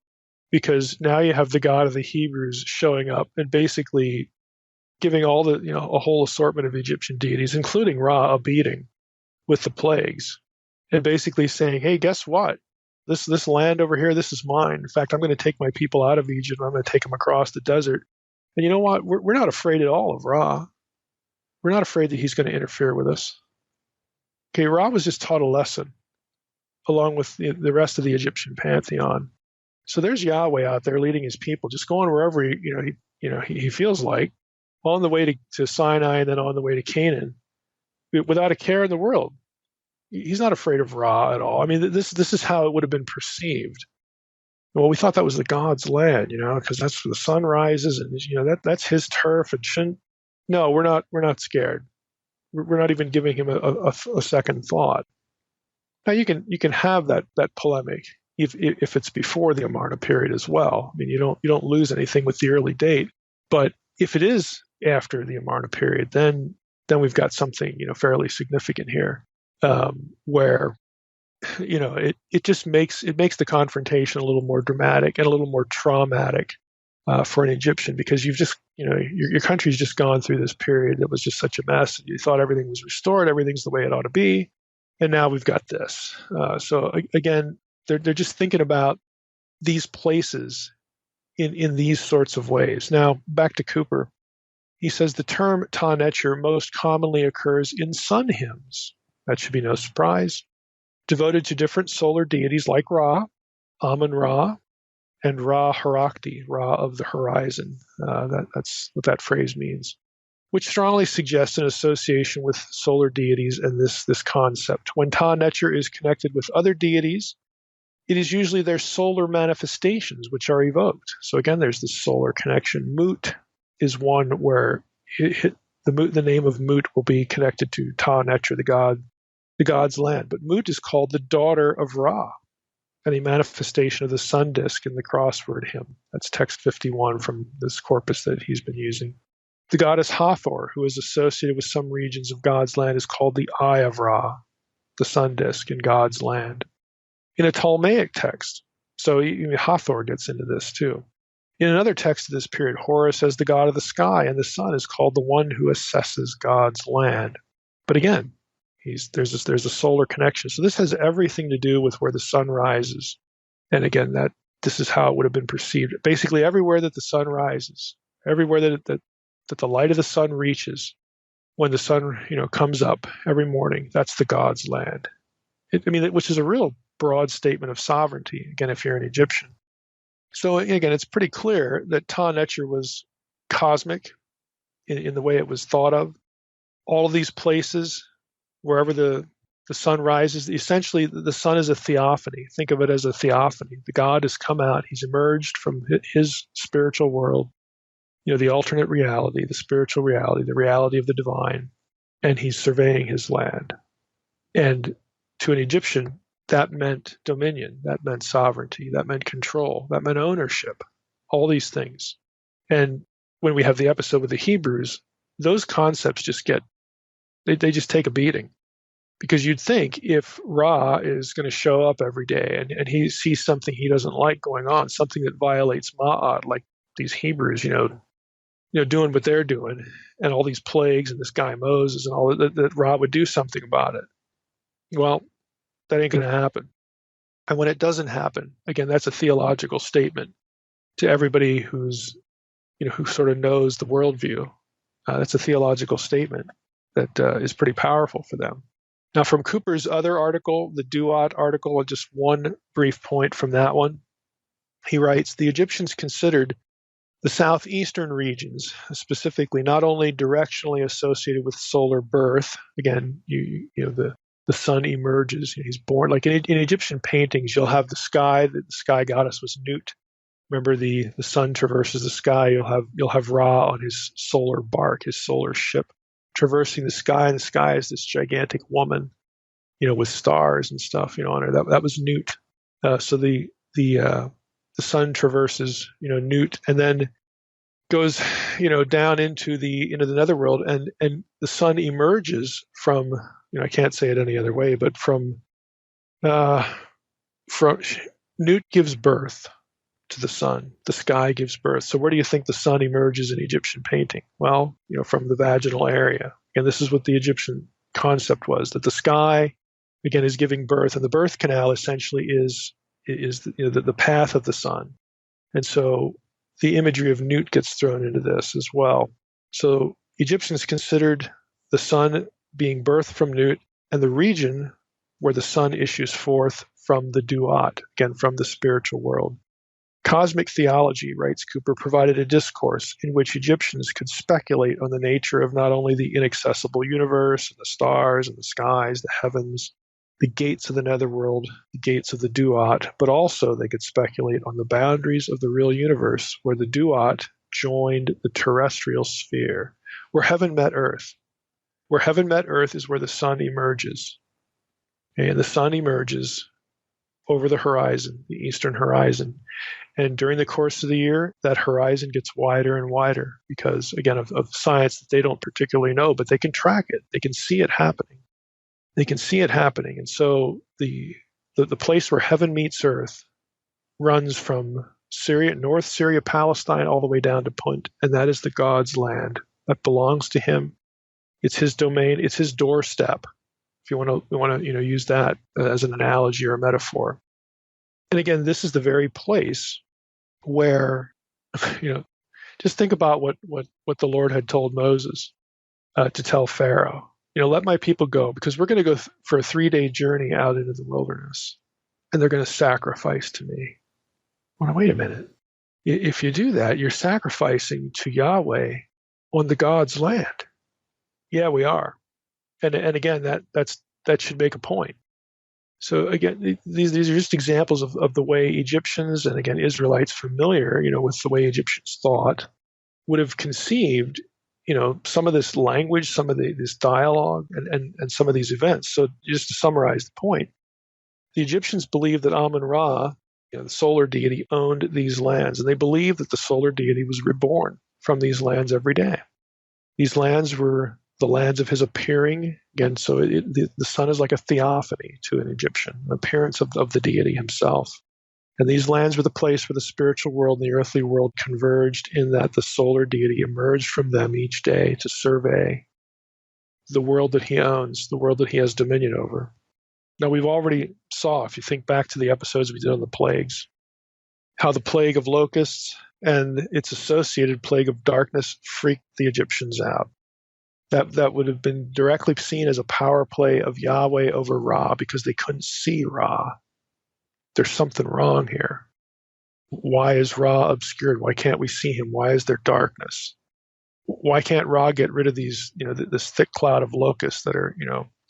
because now you have the God of the Hebrews showing up and basically giving all a whole assortment of Egyptian deities, including Ra, a beating with the plagues, and basically saying, hey, guess what? This land over here, this is mine. In fact, I'm going to take my people out of Egypt. I'm going to take them across the desert. And you know what? We're not afraid at all of Ra. We're not afraid that he's going to interfere with us. Okay, Ra was just taught a lesson, along with the rest of the Egyptian pantheon. So there's Yahweh out there leading his people, just going wherever he feels like, on the way to Sinai and then on the way to Canaan, without a care in the world. He's not afraid of Ra at all. I mean, this is how it would have been perceived. Well, we thought that was the God's land, because that's where the sun rises, and that's his turf. And shouldn't. No, we're not scared. We're not even giving him a second thought. Now you can have that polemic if it's before the Amarna period as well. I mean, you don't lose anything with the early date. But if it is after the Amarna period, then we've got something fairly significant here, where it just makes the confrontation a little more dramatic and a little more traumatic for an Egyptian, because you've just your country's just gone through this period that was just such a mess. You thought everything was restored, everything's the way it ought to be, and now we've got this. So again, they're just thinking about these places in these sorts of ways. Now back to Cooper. He says the term Ta Necher most commonly occurs in sun hymns. That should be no surprise. Devoted to different solar deities like Ra, Amun-Ra, and Ra Harakti, Ra of the horizon. That's what that phrase means, which strongly suggests an association with solar deities and this concept. When Ta Necher is connected with other deities, it is usually their solar manifestations which are evoked. So again, there's this solar connection. Mut is one where the name of Mut will be connected to Ta Necher, the god's land. But Mut is called the daughter of Ra, and a manifestation of the sun disk in the crossword hymn. That's text 51 from this corpus that he's been using. The goddess Hathor, who is associated with some regions of God's land, is called the Eye of Ra, the sun disk in God's land. In a Ptolemaic text, so even Hathor gets into this too. In another text of this period, Horus as the god of the sky, and the sun is called the one who assesses God's land. But again, there's a solar connection. So this has everything to do with where the sun rises. And again, this is how it would have been perceived. Basically, everywhere that the sun rises, everywhere that the light of the sun reaches, when the sun comes up every morning, that's the God's land. Which is a real broad statement of sovereignty. Again, if you're an Egyptian. So again, it's pretty clear that Ta-Netcher was cosmic in the way it was thought of. All of these places, wherever the sun rises, essentially the sun is a theophany. Think of it as a theophany. The God has come out. He's emerged from his spiritual world, the alternate reality, the spiritual reality, the reality of the divine, and he's surveying his land. And to an Egyptian, that meant dominion, that meant sovereignty, that meant control, that meant ownership, all these things. And when we have the episode with the Hebrews, those concepts just they just take a beating. Because you'd think if Ra is going to show up every day and he sees something he doesn't like going on, something that violates Ma'at, like these Hebrews, doing what they're doing, and all these plagues and this guy Moses and all that Ra would do something about it. Well, that ain't going to happen. And when it doesn't happen, again, that's a theological statement to everybody who sort of knows the worldview. That's a theological statement that is pretty powerful for them. Now, from Cooper's other article, the Duat article, just one brief point from that one, he writes, the Egyptians considered the southeastern regions, specifically, not only directionally associated with solar birth. Again, the sun emerges. He's born. Like in Egyptian paintings, you'll have the sky. The sky goddess was Nut. Remember, the sun traverses the sky. You'll have Ra on his solar bark, his solar ship, traversing the sky, and the sky is this gigantic woman, with stars and stuff, on her. That was Nut. So the sun traverses, Nut, and then goes, down into the netherworld, and the sun emerges from, I can't say it any other way, but from Nut gives birth to the sun. The sky gives birth. So where do you think the sun emerges in Egyptian painting? Well, from the vaginal area. And this is what the Egyptian concept was, that the sky, again, is giving birth, and the birth canal essentially is the path of the sun. And so the imagery of Nut gets thrown into this as well. So Egyptians considered the sun being birthed from Nut, and the region where the sun issues forth from the Duat, again, from the spiritual world. Cosmic theology, writes Cooper, provided a discourse in which Egyptians could speculate on the nature of not only the inaccessible universe and the stars and the skies, the heavens, the gates of the netherworld, the gates of the Duat, but also they could speculate on the boundaries of the real universe where the Duat joined the terrestrial sphere, where heaven met earth. Where heaven met earth is where the sun emerges. And the sun emerges over the horizon, the eastern horizon. And during the course of the year, that horizon gets wider and wider because, again, of science that they don't particularly know, but they can track it. They can see it happening. And so the place where heaven meets earth runs from Syria, North Syria, Palestine, all the way down to Punt. And that is the God's land that belongs to him. It's his domain. It's his doorstep. If you want to use that as an analogy or a metaphor. And again, this is the very place where, just think about what the Lord had told Moses to tell Pharaoh. Let my people go, because we're going to go for a 3-day journey out into the wilderness, and they're going to sacrifice to me. Well, wait a minute. If you do that, you're sacrificing to Yahweh on the God's land. Yeah, we are. And again, that should make a point. So again, these are just examples of the way Egyptians, and again, Israelites familiar, with the way Egyptians thought, would have conceived, some of this language, some of this dialogue, and some of these events. So just to summarize the point, the Egyptians believed that Amun-Ra, the solar deity, owned these lands, and they believed that the solar deity was reborn from these lands every day. These lands were the lands of his appearing. Again, so the sun is like a theophany to an Egyptian, an appearance of the deity himself. And these lands were the place where the spiritual world and the earthly world converged, in that the solar deity emerged from them each day to survey the world that he owns, the world that he has dominion over. Now, we've already saw, if you think back to the episodes we did on the plagues, how the plague of locusts and its associated plague of darkness freaked the Egyptians out. That would have been directly seen as a power play of Yahweh over Ra, because they couldn't see Ra. There's something wrong here. Why is Ra obscured? Why can't we see him? Why is there darkness? Why can't Ra get rid of these, this thick cloud of locusts that are,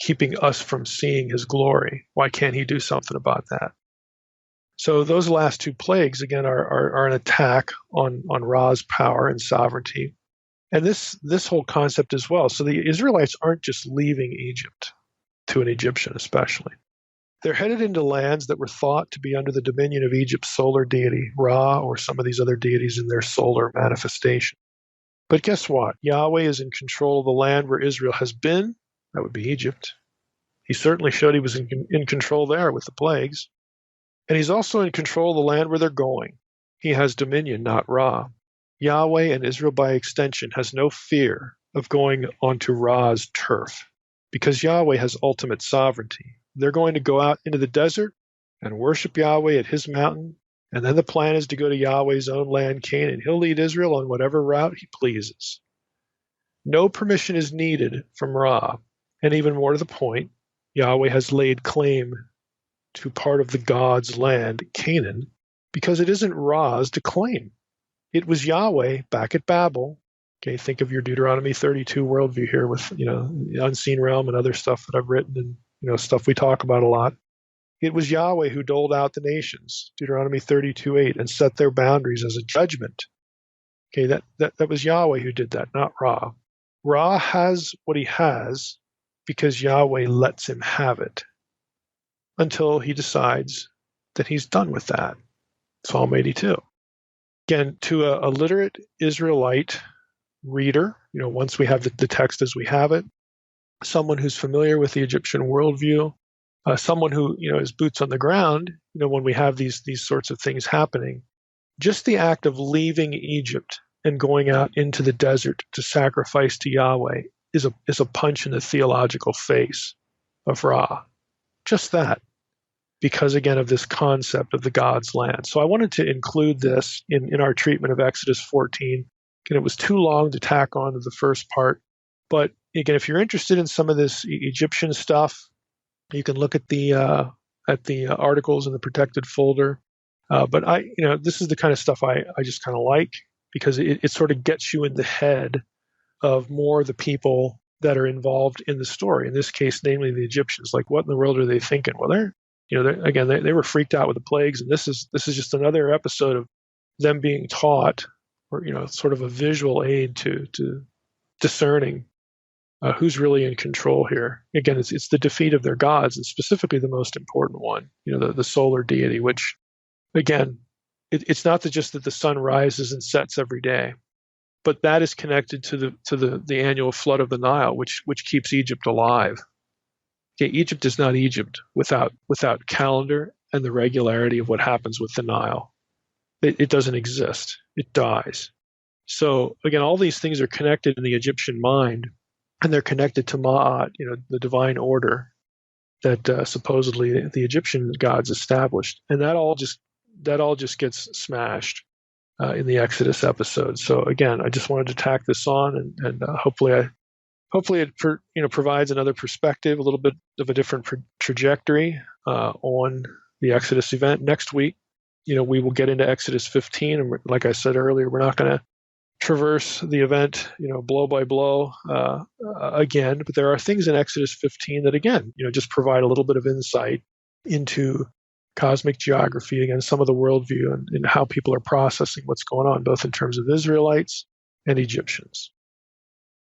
keeping us from seeing his glory? Why can't he do something about that? So those last two plagues, again, are an attack on Ra's power and sovereignty. And this whole concept as well. So the Israelites aren't just leaving Egypt, to an Egyptian especially. They're headed into lands that were thought to be under the dominion of Egypt's solar deity, Ra, or some of these other deities in their solar manifestation. But guess what? Yahweh is in control of the land where Israel has been. That would be Egypt. He certainly showed he was in control there with the plagues. And he's also in control of the land where they're going. He has dominion, not Ra. Yahweh, and Israel by extension, has no fear of going onto Ra's turf, because Yahweh has ultimate sovereignty. They're going to go out into the desert and worship Yahweh at his mountain, and then the plan is to go to Yahweh's own land, Canaan. He'll lead Israel on whatever route he pleases. No permission is needed from Ra, and even more to the point, Yahweh has laid claim to part of the God's land, Canaan, because it isn't Ra's to claim. It was Yahweh back at Babel. Okay, think of your Deuteronomy 32 worldview here with, the unseen realm and other stuff that I've written, and, stuff we talk about a lot. It was Yahweh who doled out the nations, Deuteronomy 32:8, and set their boundaries as a judgment. Okay, that was Yahweh who did that, not Ra. Ra has what he has because Yahweh lets him have it until he decides that he's done with that. Psalm 82. Again, to a literate Israelite reader, once we have the text as we have it, someone who's familiar with the Egyptian worldview, someone who, is boots on the ground, when we have these sorts of things happening, just the act of leaving Egypt and going out into the desert to sacrifice to Yahweh is a punch in the theological face of Ra. Just that. Because, again, of this concept of the God's land. So I wanted to include this in our treatment of Exodus 14. Again, it was too long to tack on to the first part. But, again, if you're interested in some of this Egyptian stuff, you can look at the articles in the protected folder. But this is the kind of stuff I just kind of like, because it sort of gets you in the head of more of the people that are involved in the story. In this case, namely the Egyptians. Like, what in the world are they thinking? Well, they were freaked out with the plagues, and this is just another episode of them being taught, or sort of a visual aid to discerning who's really in control here. Again, it's the defeat of their gods, and specifically the most important one, the solar deity, which, again, it's not just that the sun rises and sets every day, but that is connected to the annual flood of the Nile, which keeps Egypt alive. Okay, Egypt is not Egypt without calendar and the regularity of what happens with the Nile. It doesn't exist. It dies. So, again, all these things are connected in the Egyptian mind, and they're connected to Ma'at, the divine order that supposedly the Egyptian gods established. And that all just gets smashed in the Exodus episode. So, again, I just wanted to tack this on, and hopefully it provides another perspective, a little bit of a different trajectory on the Exodus event. Next week, we will get into Exodus 15, and like I said earlier, we're not going to traverse the event, blow by blow again. But there are things in Exodus 15 that, again, just provide a little bit of insight into cosmic geography, again, some of the worldview and how people are processing what's going on, both in terms of Israelites and Egyptians.